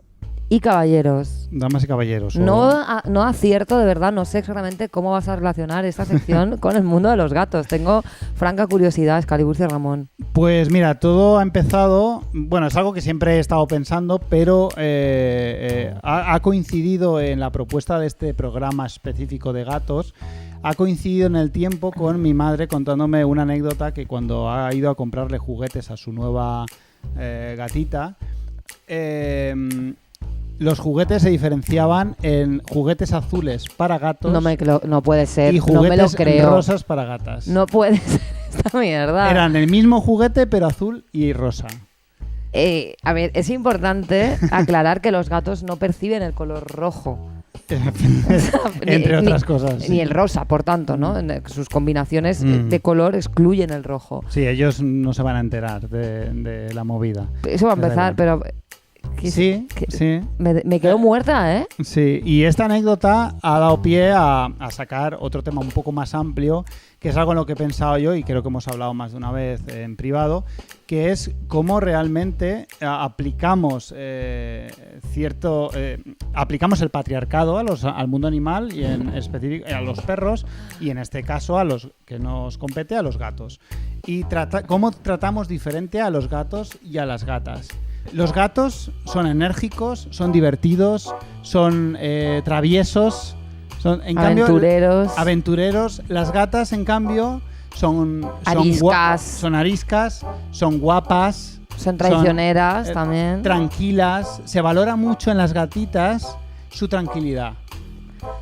y caballeros. Damas y caballeros. No acierto, de verdad, no sé exactamente cómo vas a relacionar esta sección con el mundo de los gatos. Tengo franca curiosidad, Excaliburcio Ramón. Pues mira, todo ha empezado, bueno, es algo que siempre he estado pensando, pero ha coincidido en la propuesta de este programa específico de gatos, ha coincidido en el tiempo con mi madre contándome una anécdota, que cuando ha ido a comprarle juguetes a su nueva gatita, los juguetes se diferenciaban en juguetes azules para gatos. No puede ser, y no me lo juguetes creo. rosas para gatas. No puede ser esta mierda. Eran el mismo juguete, pero azul y rosa. A ver, es importante aclarar que los gatos no perciben el color rojo. Entre otras cosas. Ni el rosa, por tanto, ¿no? Sus combinaciones de color excluyen el rojo. Sí, ellos no se van a enterar de la movida. Eso va a empezar, pero... Sí. Me quedo muerta, ¿eh? Sí, y esta anécdota ha dado pie a sacar otro tema un poco más amplio, que es algo en lo que he pensado yo, y creo que hemos hablado más de una vez en privado, que es cómo realmente aplicamos aplicamos el patriarcado al mundo animal, y en específico a los perros, y en este caso a los que nos compete, a los gatos. Y cómo tratamos diferente a los gatos y a las gatas. Los gatos son enérgicos, son divertidos, son traviesos, son aventureros. Las gatas, en cambio, son ariscas, son guapas, Son traicioneras también. Tranquilas. Se valora mucho en las gatitas su tranquilidad.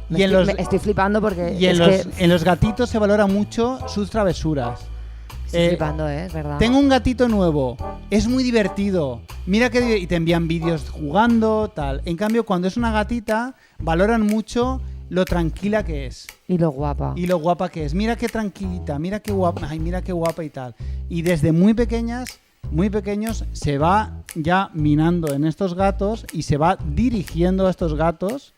Y Estoy flipando porque en los gatitos se valora mucho sus travesuras. Estoy flipando, es verdad. Tengo un gatito nuevo, es muy divertido. Mira que y te envían vídeos jugando, tal. En cambio, cuando es una gatita, valoran mucho lo tranquila que es. Y lo guapa. Y lo guapa que es. Mira qué tranquilita, mira qué guapa, ay, mira qué guapa y tal. Y desde muy pequeños, se va ya minando en estos gatos y se va dirigiendo a estos gatos.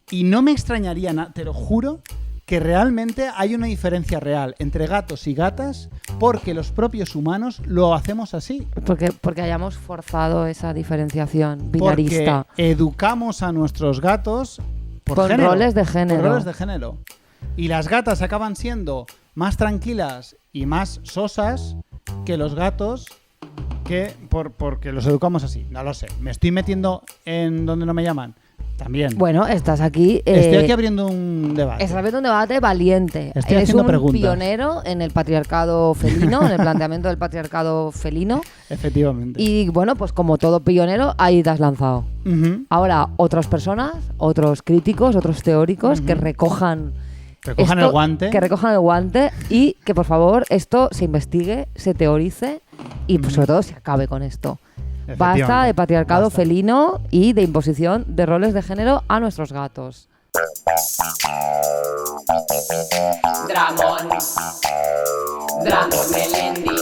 Y no me extrañaría, te lo juro, que realmente hay una diferencia real entre gatos y gatas porque los propios humanos lo hacemos así. Porque hayamos forzado esa diferenciación binarista. Porque educamos a nuestros gatos con roles de género. Por roles de género. Y las gatas acaban siendo más tranquilas y más sosas que los gatos porque los educamos así. No lo sé. Me estoy metiendo en donde no me llaman. También. Bueno, estás aquí. Estoy aquí abriendo un debate. Estás abriendo un debate valiente. Eres un pionero en el patriarcado felino, en el planteamiento del patriarcado felino. Efectivamente. Y bueno, pues como todo pionero, ahí te has lanzado. Uh-huh. Ahora, otras personas, otros críticos, otros teóricos que recojan el guante. Que recojan el guante y que por favor esto se investigue, se teorice y pues, sobre todo se acabe con esto. Basta de patriarcado felino y de imposición de roles de género a nuestros gatos. Dramón, Melendi,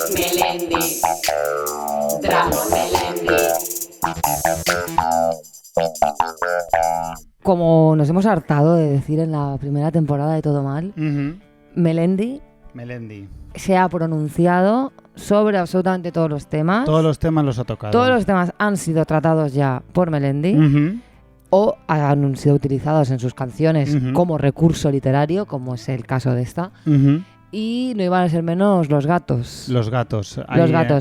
Dramón, Melendi. Como nos hemos hartado de decir en la primera temporada de Todo Mal, Melendi se ha pronunciado sobre absolutamente todos los temas. Todos los temas los ha tocado. Todos los temas han sido tratados ya por Melendi o han sido utilizados en sus canciones como recurso literario, como es el caso de esta. Y no iban a ser menos los gatos. Los gatos.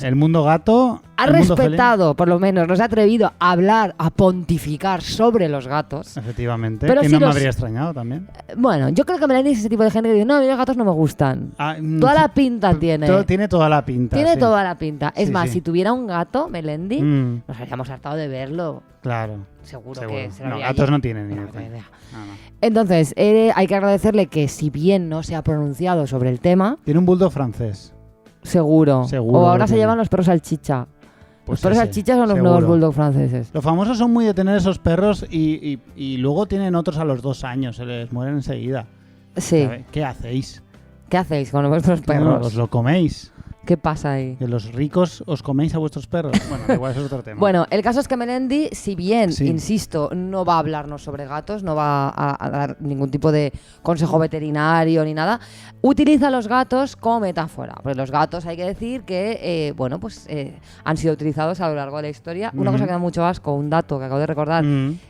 El mundo gato... Ha respetado, por lo menos, no se ha atrevido a hablar, a pontificar sobre los gatos. Efectivamente, pero que sí no me habría extrañado también. Bueno, yo creo que Melendi es ese tipo de gente que dice, no, a mí los gatos no me gustan. Toda la pinta tiene. Tiene toda la pinta. Tiene sí. toda la pinta. Es más, sí. si tuviera un gato, Melendi, nos habríamos hartado de verlo. Claro. Seguro. Que se lo no, habría gatos ido. no tienen ni idea. No. Entonces, hay que agradecerle que si bien no se ha pronunciado sobre el tema... Tiene un bulldog francés. Seguro. O ahora se llevan los perros salchicha. Pues los perros salchicha son los nuevos bulldog franceses. Los famosos son muy de tener esos perros y luego tienen otros a los 2 años. Se les mueren enseguida. Sí. ¿Qué hacéis? ¿Qué hacéis con vuestros perros? ¿Os lo coméis? ¿Qué pasa ahí? ¿Que los ricos os coméis a vuestros perros? Bueno, igual eso es otro tema. Bueno, el caso es que Melendi, si bien, insisto, no va a hablarnos sobre gatos, no va a dar ningún tipo de consejo veterinario ni nada, utiliza los gatos como metáfora. Porque los gatos, hay que decir que, han sido utilizados a lo largo de la historia. Una cosa que da mucho asco, un dato que acabo de recordar,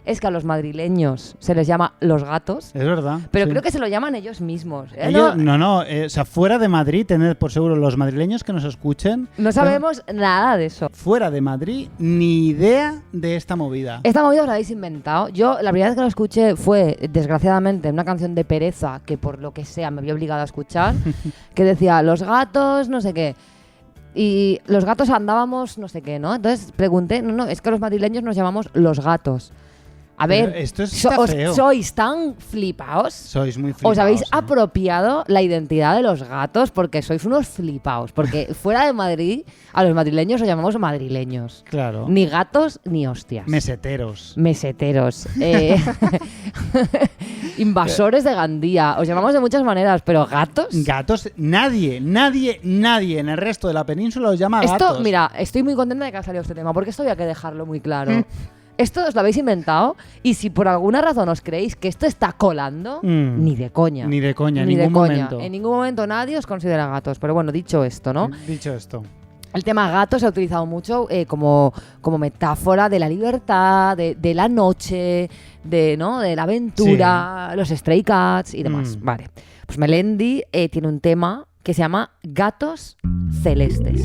es que a los madrileños se les llama los gatos. Es verdad. Pero creo que se lo llaman ellos mismos. O sea, fuera de Madrid, tened por seguro los madrileños que nos escuchen. No sabemos nada de eso. Fuera de Madrid, ni idea de esta movida. Esta movida os la habéis inventado. Yo, la primera vez que lo escuché fue, desgraciadamente, una canción de Pereza, que por lo que sea me había obligado a escuchar, que decía, los gatos, no sé qué. Y los gatos andábamos, no sé qué, ¿no? Entonces pregunté, no, es que los madrileños nos llamamos los gatos. A ver, esto está feo. ¿Sois tan flipaos? Sois muy flipaos. ¿Os habéis apropiado la identidad de los gatos? Porque sois unos flipaos. Porque fuera de Madrid, a los madrileños os llamamos madrileños. Claro. Ni gatos ni hostias. Meseteros. Invasores de Gandía. Os llamamos de muchas maneras, pero ¿gatos? Gatos, nadie en el resto de la península os llama gatos. Mira, estoy muy contenta de que ha salido este tema, porque esto había que dejarlo muy claro. Esto os lo habéis inventado y si por alguna razón os creéis que esto está colando, ni de coña. Ni de coña, en ningún momento. En ningún momento nadie os considera gatos. Pero bueno, dicho esto, ¿no? Dicho esto. El tema gato se ha utilizado mucho como metáfora de la libertad, de la noche, de la aventura, los Stray Cats y demás. Vale. Pues Melendi tiene un tema que se llama Gatos Celestes.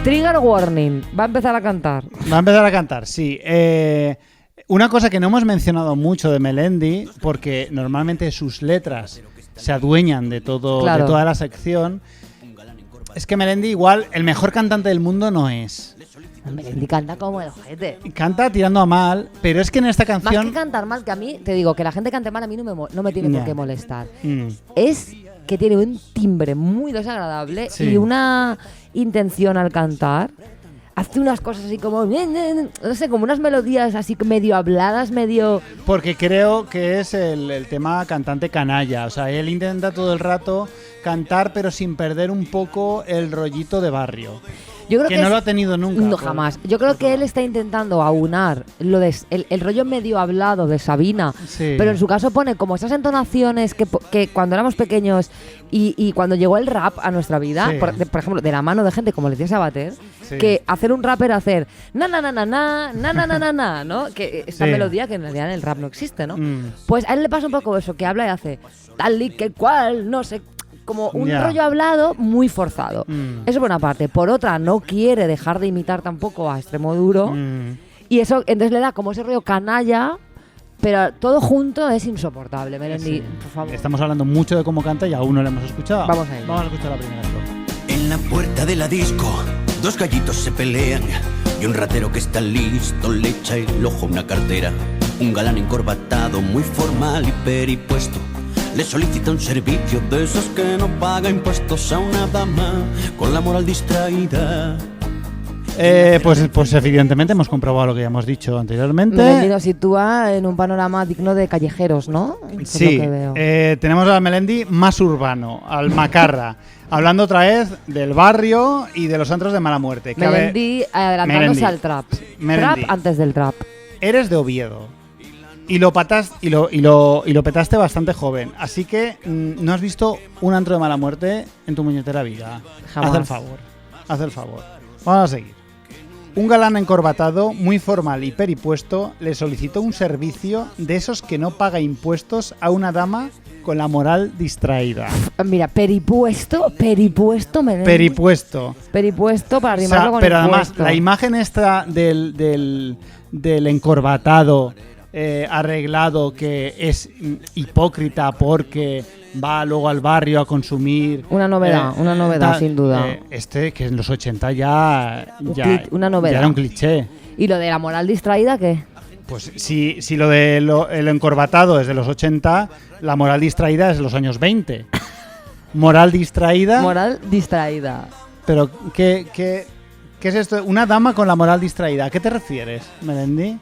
Trigger warning. Va a empezar a cantar. Sí. Una cosa que no hemos mencionado mucho de Melendi, porque normalmente sus letras se adueñan de todo, Claro. de toda la sección, es que Melendi igual el mejor cantante del mundo no es. Melendi canta como el ojete. Canta tirando a mal, pero es que en esta Más canción... que cantar mal, que a mí, te digo, que la gente cante mal a mí no me tiene Ya. por qué molestar. Mm, Es que tiene un timbre muy desagradable Sí. y una intención al cantar. Hace unas cosas así como, no sé, como unas melodías así medio habladas, medio... porque creo que es el tema cantante canalla. O sea, él intenta todo el rato cantar, pero sin perder un poco el rollito de barrio. Yo creo Que que no es- lo ha tenido nunca. No, jamás. Yo creo que él está intentando aunar lo de el rollo medio hablado de Sabina, Sí. pero en su caso pone como esas entonaciones que cuando éramos pequeños y cuando llegó el rap a nuestra vida, Sí. por ejemplo, de la mano de gente como Leticia Sabater, Sí. que hacer un rap era hacer na na na na na na na na na na, ¿no? Que esta Sí. melodía que en realidad en el rap no existe, ¿no? Mm. Pues a él le pasa un poco eso, que habla y hace tal y que cual, no sé, como un Ya. rollo hablado muy forzado. Mm. Eso por una parte. Por otra, no quiere dejar de imitar tampoco a Extremoduro. Mm. Y eso entonces le da como ese rollo canalla, pero todo junto es insoportable. Melendi, Sí. por favor. Estamos hablando mucho de cómo canta y aún no lo hemos escuchado. Vamos a ello. Vamos a escuchar la primera estrofa. En la puerta de la disco, dos gallitos se pelean y un ratero que está listo le echa el ojo a una cartera. Un galán encorbatado, muy formal y peripuesto, le solicita un servicio de esos que no paga impuestos a una dama con la moral distraída. Pues evidentemente hemos comprobado lo que ya hemos dicho anteriormente. Melendi nos sitúa en un panorama digno de callejeros, ¿no? Es Sí, lo que veo. tenemos al Melendi más urbano, al Macarra, hablando otra vez del barrio y de los antros de mala muerte. Que, a ver, Melendi adelantándose Melendi. al trap. Melendi. Trap antes del trap. eres de Oviedo y lo petaste bastante joven, así que no has visto un antro de mala muerte en tu muñetera vida. Jamás. Haz el favor. Vamos a seguir. Un galán encorbatado, muy formal y peripuesto, le solicitó un servicio de esos que no paga impuestos a una dama con la moral distraída. Mira, peripuesto, Melendi. Peripuesto. Peripuesto para O sea, rimarlo con pero además, impuesto. la imagen esta del encorbatado arreglado, que es hipócrita porque va luego al barrio a consumir. Una novedad, sin duda. Que en los 80 Una novedad. ya era un cliché. ¿Y lo de la moral distraída qué? Pues si lo de el encorbatado es de los 80, la moral distraída es de los años 20. Moral distraída. Moral distraída. Pero, ¿qué es esto? Una dama con la moral distraída. ¿A qué te refieres, Melendi?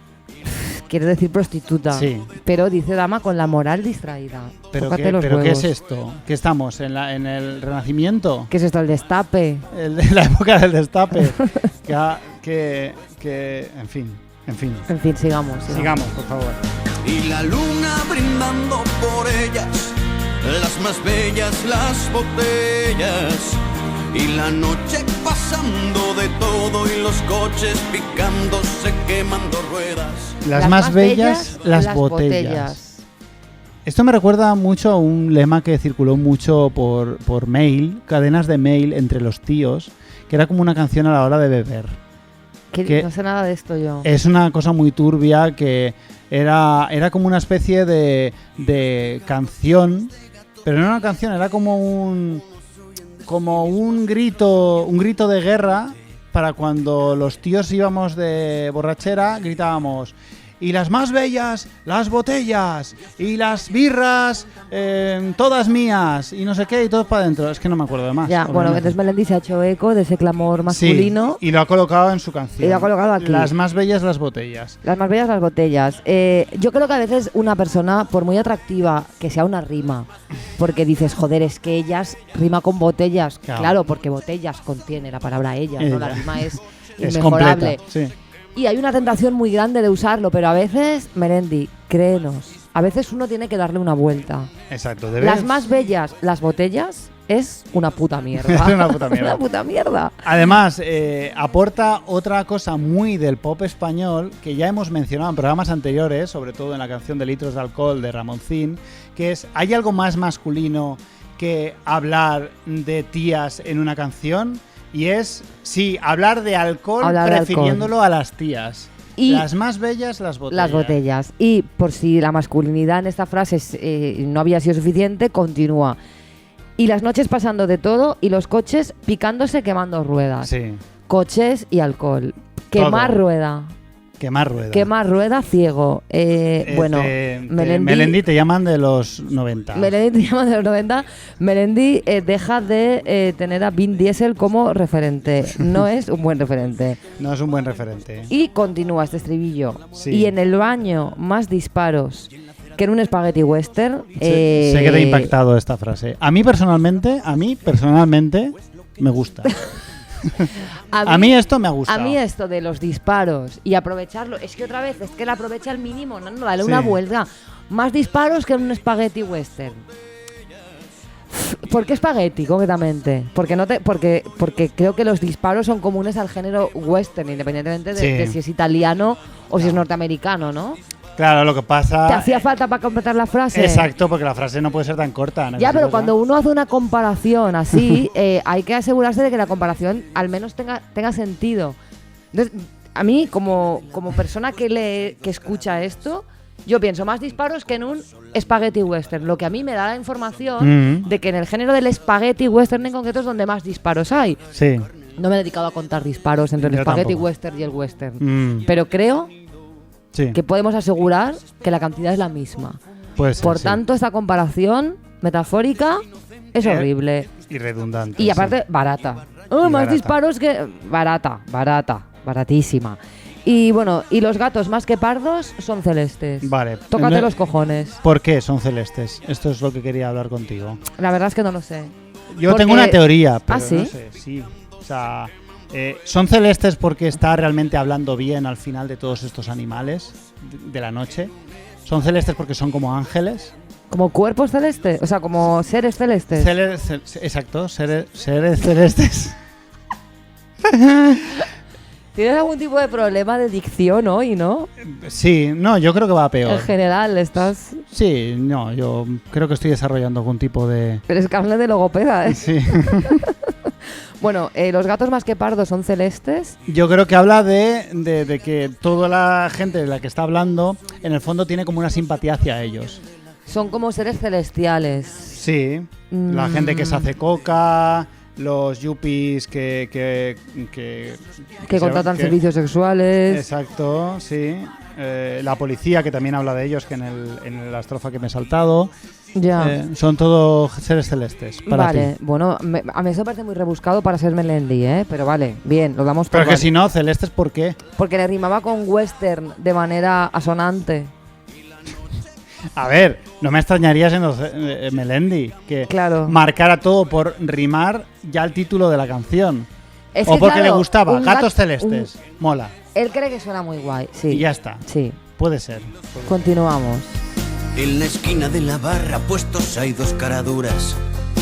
Quiere decir prostituta. Sí. Pero dice dama con la moral distraída. ¿Pero, Tócate qué, los pero qué huevos. es esto? ¿Qué estamos? ¿En el Renacimiento? ¿Qué es esto? El destape. La época del destape. En fin. En fin, sigamos. Sigamos, por favor. Y la luna brindando por ellas, las más bellas las botellas. Y la noche pasando de todo y los coches picándose, quemando ruedas. Las más bellas, las botellas. Esto me recuerda mucho a un lema que circuló mucho por mail, cadenas de mail entre los tíos, que era como una canción a la hora de beber. Que No sé nada de esto yo. es una cosa muy turbia, que era como una especie de canción, pero no era una canción, era como un grito de guerra para cuando los tíos íbamos de borrachera, gritábamos: y las más bellas, las botellas, y las birras, todas mías, y no sé qué, y todos para adentro. Es que no me acuerdo de más. Ya, bueno, obviamente. entonces Melendi se ha hecho eco de ese clamor masculino. Sí, y lo ha colocado en su canción. Y lo ha colocado aquí. Las más bellas, las botellas. Las más bellas, las botellas. Yo creo que a veces una persona, por muy atractiva que sea una rima, porque dices, joder, es que ellas rima con botellas. Claro. Claro, porque botellas contiene la palabra ellas, ¿no? La rima es Es inmejorable. completa, sí. Y hay una tentación muy grande de usarlo, pero a veces, Melendi, créenos, a veces uno tiene que darle una vuelta. Exacto. Las más bellas, las botellas, es una puta mierda. Es una puta mierda. Una puta mierda. Además, aporta otra cosa muy del pop español que ya hemos mencionado en programas anteriores, sobre todo en la canción de Litros de Alcohol de Ramoncín, que es: ¿hay algo más masculino que hablar de tías en una canción? Y es, sí, hablar de alcohol, Hablar de prefiriéndolo a las tías. Y las más bellas, las botellas. las botellas. Y por si la masculinidad en esta frase no había sido suficiente, continúa. Y las noches pasando de todo y los coches picándose, quemando ruedas. Sí. Coches y alcohol. Quemar Todo. rueda. Quemar rueda. Quemar rueda, ciego. Bueno, Melendi te llaman de los 90. Melendi te llama de los 90. Melendi deja de tener a Vin Diesel como referente. No es un buen referente. No es un buen referente. Y continúa este estribillo. Sí. Y en el baño, más disparos que en un spaghetti western. Se queda impactado esta frase. A mí personalmente, me gusta. A mí esto me ha gustado. A mí esto de los disparos y aprovecharlo, es que otra vez, es que él aprovecha el mínimo, no, dale Sí. una vuelta. Más disparos que en un spaghetti western. ¿Por qué spaghetti concretamente? Porque creo que los disparos son comunes al género western, independientemente Sí. de si es italiano o si es norteamericano, ¿no? Claro, lo que pasa... ¿Te hacía falta para completar la frase? Exacto, porque la frase no puede ser tan corta. Ya, pero necesitas- cuando uno hace una comparación así, hay que asegurarse de que la comparación al menos tenga sentido. Entonces, a mí, como persona que escucha esto, yo pienso más disparos que en un spaghetti western. Lo que a mí me da la información de que en el género del spaghetti western en concreto es donde más disparos hay. Sí. No me he dedicado a contar disparos entre el Yo spaghetti tampoco. western y el western. Pero creo Sí. que podemos asegurar que la cantidad es la misma. Puede ser, Por sí. tanto, esta comparación metafórica es horrible. Y redundante. Y aparte, sí. barata. Y Más barata. disparos que... Baratísima. Y bueno, y los gatos más que pardos son celestes. Vale. Tócate No- los cojones. ¿Por qué son celestes? Esto es lo que quería hablar contigo. La verdad es que no lo sé. Yo Porque- tengo una teoría, pero ¿Ah, sí? no sé. Sí. O sea, ¿son celestes porque está realmente hablando bien al final de todos estos animales de la noche? ¿Son celestes porque son como ángeles? ¿Como cuerpos celestes? O sea, como seres celestes. Exacto, seres celestes. ¿Tienes algún tipo de problema de dicción hoy, no? Sí, no, yo creo que va En peor. general, estás... Sí, no, yo creo que estoy desarrollando algún tipo de... Eres carne de logopeda, ¿eh? Sí. Bueno, los gatos más que pardos son celestes. Yo creo que habla de que toda la gente de la que está hablando, en el fondo tiene como una simpatía hacia ellos. Son como seres celestiales. Sí, la gente que se hace coca, los yuppies que contratan servicios sexuales. Exacto, sí. La policía, que también habla de ellos, que en la estrofa que me he saltado. Ya. Son todos seres celestes. Para Vale, ti. bueno, a mí eso me parece muy rebuscado para ser Melendi, ¿eh? Pero vale, bien, lo damos por Pero que vale. si no, celestes, ¿por qué? Porque le rimaba con western de manera asonante. A ver, no me extrañaría siendo Melendi que Claro. marcara todo por rimar ya el título de la canción. Es O que, porque claro, le gustaba, un Gatos gat- Celestes. Mola. Él cree que suena muy guay, sí. Y ya está. Sí, Puede ser. continuamos. En la esquina de la barra puestos hay dos caraduras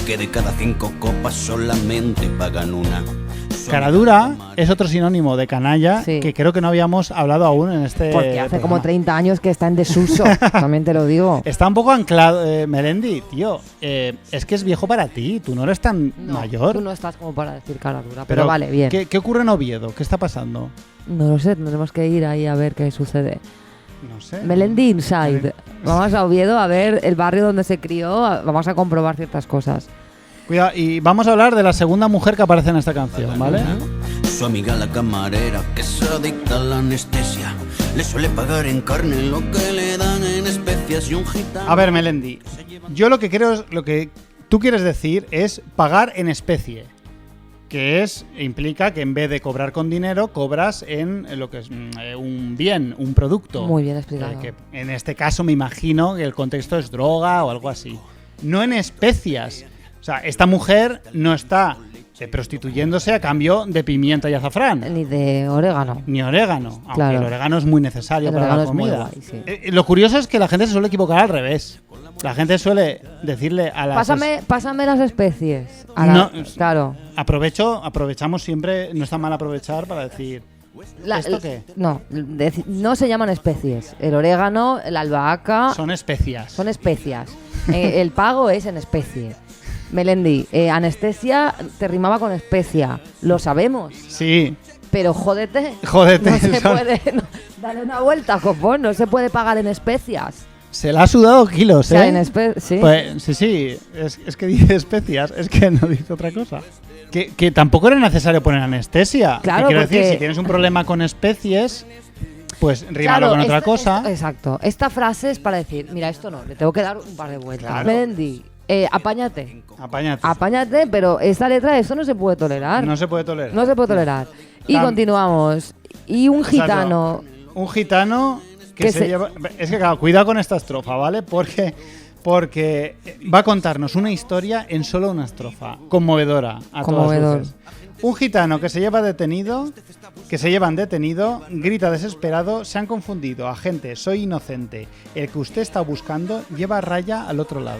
que de cada 5 copas solamente pagan una. Son Caradura es otro sinónimo de canalla Sí. que creo que no habíamos hablado aún en este Porque hace como programa. 30 años que está en desuso, también te lo digo. Está un poco anclado, Melendi, tío. Es que es viejo para ti, tú no eres tan No, mayor. tú no estás como para decir cara dura, pero vale, bien. ¿Qué ocurre en Oviedo? ¿Qué está pasando? No lo sé, tendremos que ir ahí a ver qué sucede. No sé. Melendi Inside. Vamos a Oviedo a ver el barrio donde se crió, vamos a comprobar ciertas cosas. Cuidado, y vamos a hablar de la segunda mujer que aparece en esta canción, ¿vale? Su amiga la camarera, que es adicta a la anestesia, le suele pagar en carne lo que le dan en especias y un gitano. A ver, Melendi, yo lo que creo, lo que tú quieres decir es pagar en especie, que implica que en vez de cobrar con dinero, cobras en lo que es un bien, un producto. Muy bien explicado. Que en este caso me imagino que el contexto es droga o algo así. No en especias. O sea, esta mujer no está prostituyéndose a cambio de pimienta y azafrán. Ni de orégano. Ni orégano, aunque Claro. el orégano es muy necesario El para orégano la es muy comida. guay, sí. Lo curioso es que la gente se suele equivocar al revés. La gente suele decirle a las... Pásame las especies. No, claro. Aprovechamos siempre, no está mal aprovechar para decir... ¿Esto qué? No, no se llaman especies. El orégano, la albahaca, Son especias. son especias. El pago es en especie. Melendi, anestesia te rimaba con especia. Lo sabemos. Sí, Pero jódete. jódete. No se son- puede. no. Dale una vuelta, copón. No se puede pagar en especias. Se la ha sudado kilos, O sea, ¿eh? sí. Pues, sí. Es que dice especias, es que no dice otra cosa. Que tampoco era necesario poner anestesia. Claro, quiero porque- decir, si tienes un problema con especies, pues rímalo con otra cosa. Exacto. Esta frase es para decir, mira, esto no, le tengo que dar un par de vueltas. Claro. Melendi, apáñate. Apáñate. Apáñate, pero esta letra, esto no se puede tolerar. No se puede tolerar. No se puede tolerar. Y Tam- continuamos. Y un Exacto. gitano. Un gitano que Que se se- lleva... Es que, claro, cuidado con esta estrofa, ¿vale? Porque va a contarnos una historia en solo una estrofa. Conmovedora. Conmovedor. Todas luces. Un gitano que se llevan detenido, grita desesperado, se han confundido. Agente, soy inocente. El que usted está buscando lleva raya al otro lado.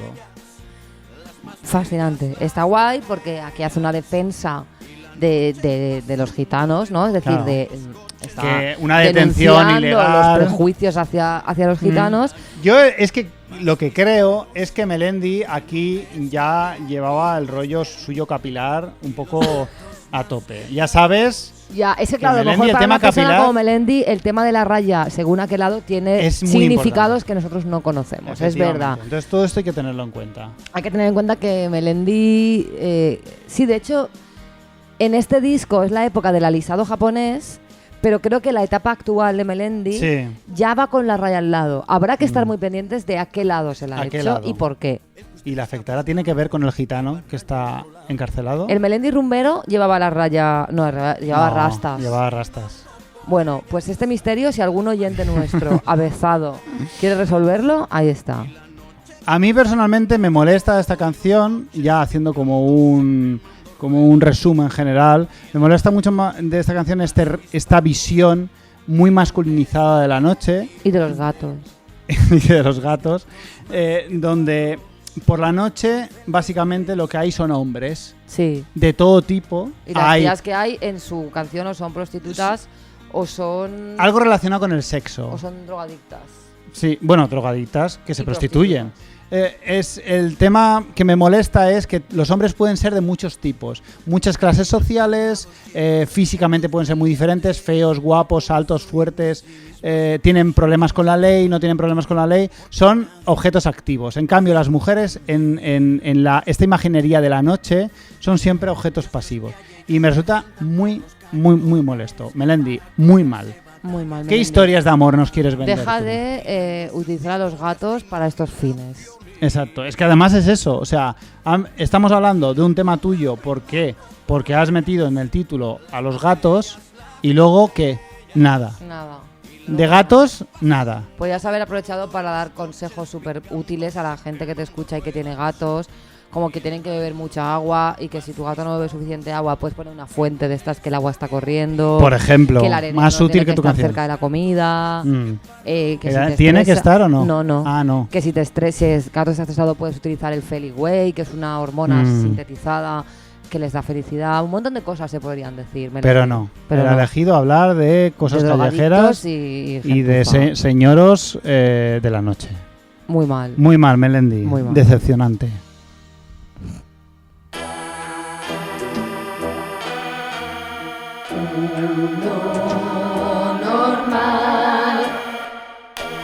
Fascinante. Está guay porque aquí hace una defensa de los gitanos, ¿no? Es decir, Claro. está Que una detención denunciando ilegal. los prejuicios hacia los gitanos. Yo es que lo que creo es que Melendi aquí ya llevaba el rollo suyo capilar un poco a tope. Ya sabes, Ya, ese Que claro, a lo Melendi, mejor el para tema una persona capilar- como Melendi, el tema de la raya, según a qué lado, tiene Es muy significados importante. que nosotros no conocemos. Es efectivamente. verdad. Entonces todo esto hay que tenerlo en cuenta. Hay que tener en cuenta que Melendi, sí, de hecho, en este disco es la época del alisado japonés, pero creo que la etapa actual de Melendi Sí. ya va con la raya al lado. Habrá que estar muy pendientes de a qué lado se la ¿A ha qué hecho lado? y por qué. Y la afectará tiene que ver con el gitano que está encarcelado. El Melendi rumbero llevaba la raya, no, llevaba No, rastas. Llevaba rastas. Bueno, pues este misterio, si algún oyente nuestro avezado quiere resolverlo, ahí está. A mí personalmente me molesta esta canción, ya haciendo como un resumen general, me molesta mucho de esta canción esta visión muy masculinizada de la noche Y de los gatos. y de los gatos, donde por la noche básicamente lo que hay son hombres Sí. de todo tipo. Y las Hay tías que hay en su canción o son prostitutas o son algo relacionado con el sexo. o son drogadictas. Sí, bueno, drogadictas que se Y prostituyen. Es el tema que me molesta es que los hombres pueden ser de muchos tipos, muchas clases sociales, físicamente pueden ser muy diferentes, feos, guapos, altos, fuertes, tienen problemas con la ley, no tienen problemas con la ley, son objetos activos. En cambio, las mujeres en esta imaginería de la noche son siempre objetos pasivos. Y me resulta muy, muy, muy molesto. Melendi, muy mal. Muy mal. ¿Qué Melendi. historias de amor nos quieres vender? Deja tú? de utilizar a los gatos para estos fines. Exacto, es que además es eso, o sea, estamos hablando de un tema tuyo, ¿por qué? Porque has metido en el título a los gatos y luego ¿qué? Nada. Nada. De gatos, nada. Podrías haber aprovechado para dar consejos súper útiles a la gente que te escucha y que tiene gatos, como que tienen que beber mucha agua y que si tu gato no bebe suficiente agua puedes poner una fuente de estas que el agua está corriendo. Por ejemplo, que el arenero más no útil tiene que tu estar canción. cerca de la comida. Mm. Que si te ¿Tiene que estresa- estar o no? No, no. Ah, no. Que si te estreses, gato está estresado, puedes utilizar el Feliway, que es una hormona sintetizada que les da felicidad. Un montón de cosas se podrían decir. Melendi. Pero no, Pero era no. elegido hablar de cosas De callejeras drogadictos y y de gentuza. señoros de la noche. Muy mal. Muy mal, Melendi. Muy mal. Decepcionante.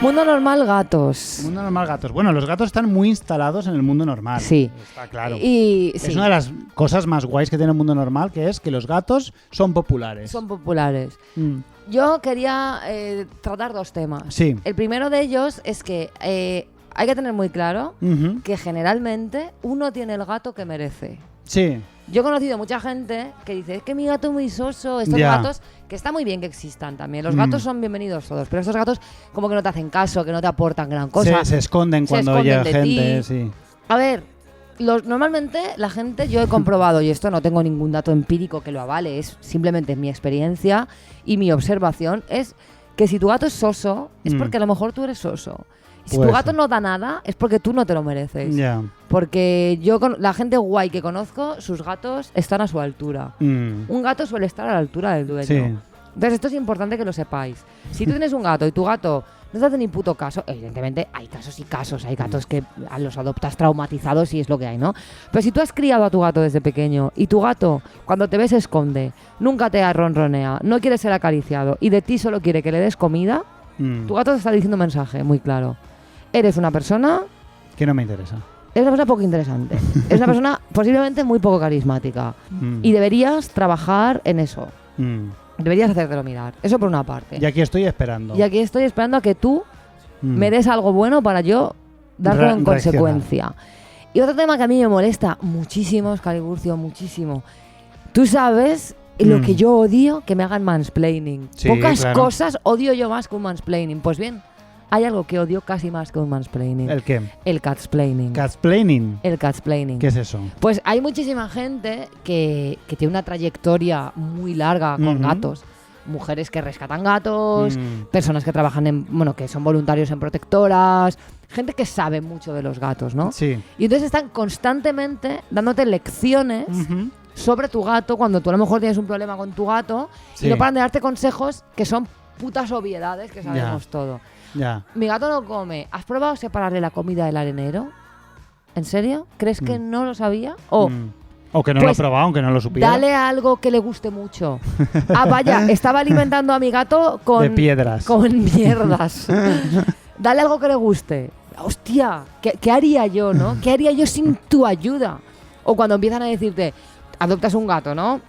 Mundo normal, gatos. Mundo normal, gatos. Bueno, los gatos están muy instalados en el mundo normal. Sí. Está claro. Y Es sí, una de las cosas más guays que tiene el mundo normal, que es que los gatos son populares. son populares. Mm. Yo quería tratar dos temas. Sí. El primero de ellos es que hay que tener muy claro Ujú. que generalmente uno tiene el gato que merece. Sí. Yo he conocido mucha gente que dice, es que mi gato es muy soso, estos Ya. gatos, que está muy bien que existan también. Los Mm. gatos son bienvenidos todos, pero estos gatos como que no te hacen caso, que no te aportan gran cosa. Se esconden Se cuando esconden llega de gente, ti. sí. A ver, normalmente la gente, yo he comprobado, y esto no tengo ningún dato empírico que lo avale, es simplemente mi experiencia y mi observación, es que si tu gato es soso, es Mm. porque a lo mejor tú eres soso. Si Puede tu gato ser. no da nada, es porque tú no te lo mereces. Ya. Porque la gente guay que conozco, sus gatos están a su altura. Mm. Un gato suele estar a la altura del dueño. Sí. Entonces esto es importante que lo sepáis. Si tú tienes un gato y tu gato no te hace ni puto caso, evidentemente hay casos y casos, hay gatos que los adoptas traumatizados y es lo que hay, ¿no? Pero si tú has criado a tu gato desde pequeño y tu gato cuando te ve se esconde, nunca te ronronea, no quiere ser acariciado y de ti solo quiere que le des comida, tu gato te está diciendo un mensaje muy claro. Eres una persona... Que no me interesa. Es una persona poco interesante. Es una persona posiblemente muy poco carismática. Y deberías trabajar en eso. Deberías hacértelo mirar. Eso por una parte. Y aquí estoy esperando. Y aquí estoy esperando a que tú me des algo bueno para yo darlo en consecuencia. Y otro tema que a mí me molesta muchísimo, Scaliburcio, muchísimo. Tú sabes lo que yo odio, que me hagan mansplaining. Sí, Pocas claro. cosas odio yo más que un mansplaining. Pues bien, hay algo que odio casi más que un mansplaining. ¿El qué? El catsplaining. Catsplaining. El catsplaining. ¿Qué es eso? Pues hay muchísima gente que tiene una trayectoria muy larga con gatos. Mujeres que rescatan gatos, personas que trabajan que son voluntarios en protectoras, gente que sabe mucho de los gatos, ¿no? Sí. Y entonces están constantemente dándote lecciones sobre tu gato cuando tú a lo mejor tienes un problema con tu gato y no paran de darte consejos que son putas obviedades que sabemos todo. Ya. Mi gato no come. ¿Has probado separarle la comida del arenero? ¿En serio? ¿Crees que no lo sabía? O que no Pues, lo he probado, aunque no lo supiera. dale algo que le guste mucho. Ah, vaya, estaba alimentando a mi gato con... De piedras. Con mierdas. Dale algo que le guste. Hostia, ¿qué haría yo, no? ¿Qué haría yo sin tu ayuda? O cuando empiezan a decirte, adoptas un gato, ¿no?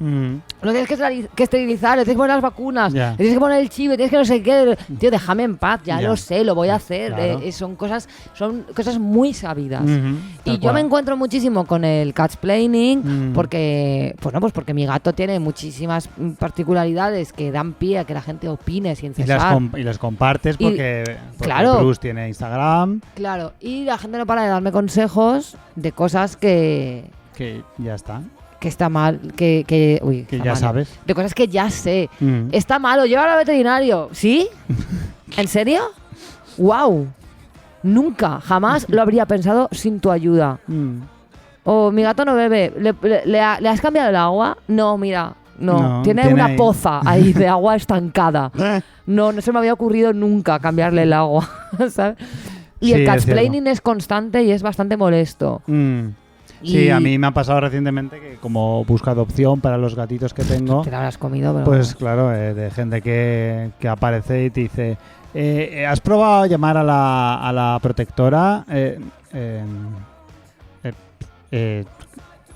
Lo tienes que esterilizar, le tienes que poner las vacunas, le tienes que poner el chivo, le tienes que no sé qué. Tío, déjame en paz, ya lo sé, lo voy a hacer. Claro. Son cosas muy sabidas. Y yo cual. me encuentro muchísimo con el catsplaining porque mi gato tiene muchísimas particularidades que dan pie a que la gente opine sin cesar. Y las compartes porque claro. Bruce tiene Instagram. Claro, y la gente no para de darme consejos de cosas que ya está. que está mal, que está ya mal. sabes. De cosas que ya sé. Está malo, llévalo al veterinario. ¿Sí? ¿En serio? ¡Wow! Nunca, jamás lo habría pensado sin tu ayuda. O mi gato no bebe. ¿Le has cambiado el agua? No, mira. No, tiene una ahí. poza ahí de agua estancada. No se me había ocurrido nunca cambiarle el agua, ¿sabes? Y Sí, el es catsplaining es constante y es bastante molesto. Sí, a mí me ha pasado recientemente que como busco adopción para los gatitos que tengo, Te lo habrás comido, pero... pues claro, de gente que aparece y te dice, ¿has probado llamar a la protectora?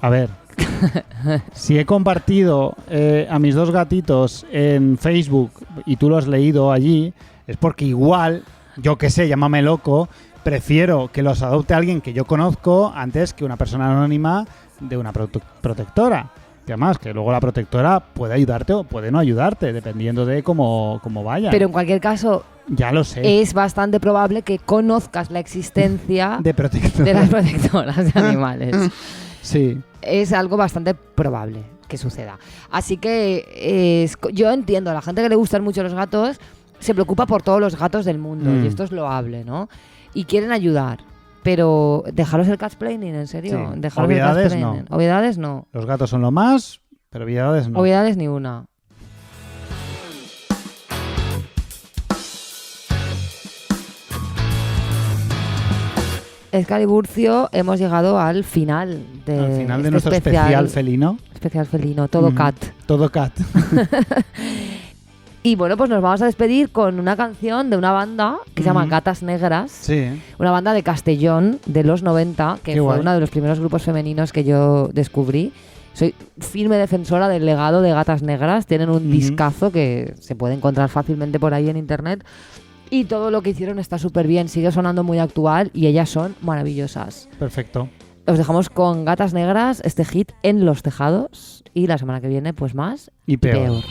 A ver, si he compartido a mis dos gatitos en Facebook y tú lo has leído allí, es porque igual, yo qué sé, llámame loco, prefiero que los adopte alguien que yo conozco antes que una persona anónima de una protectora. Y además, que luego la protectora puede ayudarte o puede no ayudarte, dependiendo de cómo vaya. Pero en cualquier caso, ya lo sé. es bastante probable que conozcas la existencia De protectora. de las protectoras de animales. Sí. Es algo bastante probable que suceda. Así que yo entiendo, a la gente que le gustan mucho los gatos se preocupa por todos los gatos del mundo, y esto es loable, ¿no? Y quieren ayudar, pero dejaros el catsplaining, en serio. Sí. Dejaros Obviedades el catsplaining. Obviedades no. Los gatos son lo más, pero obviedades no. Obviedades ni una. Scaliburcio, hemos llegado al final de, Al final de este nuestro especial felino. Especial felino, todo cat. Todo cat. Y bueno, pues nos vamos a despedir con una canción de una banda que se llama Gatas Negras. Sí. Una banda de Castellón de los 90, que Qué fue guay. uno de los primeros grupos femeninos que yo descubrí. Soy firme defensora del legado de Gatas Negras. Tienen un discazo que se puede encontrar fácilmente por ahí en internet. Y todo lo que hicieron está súper bien, sigue sonando muy actual y ellas son maravillosas. Perfecto. Os dejamos con Gatas Negras, este hit En los Tejados. Y la semana que viene, pues más Y peor.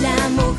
el amor.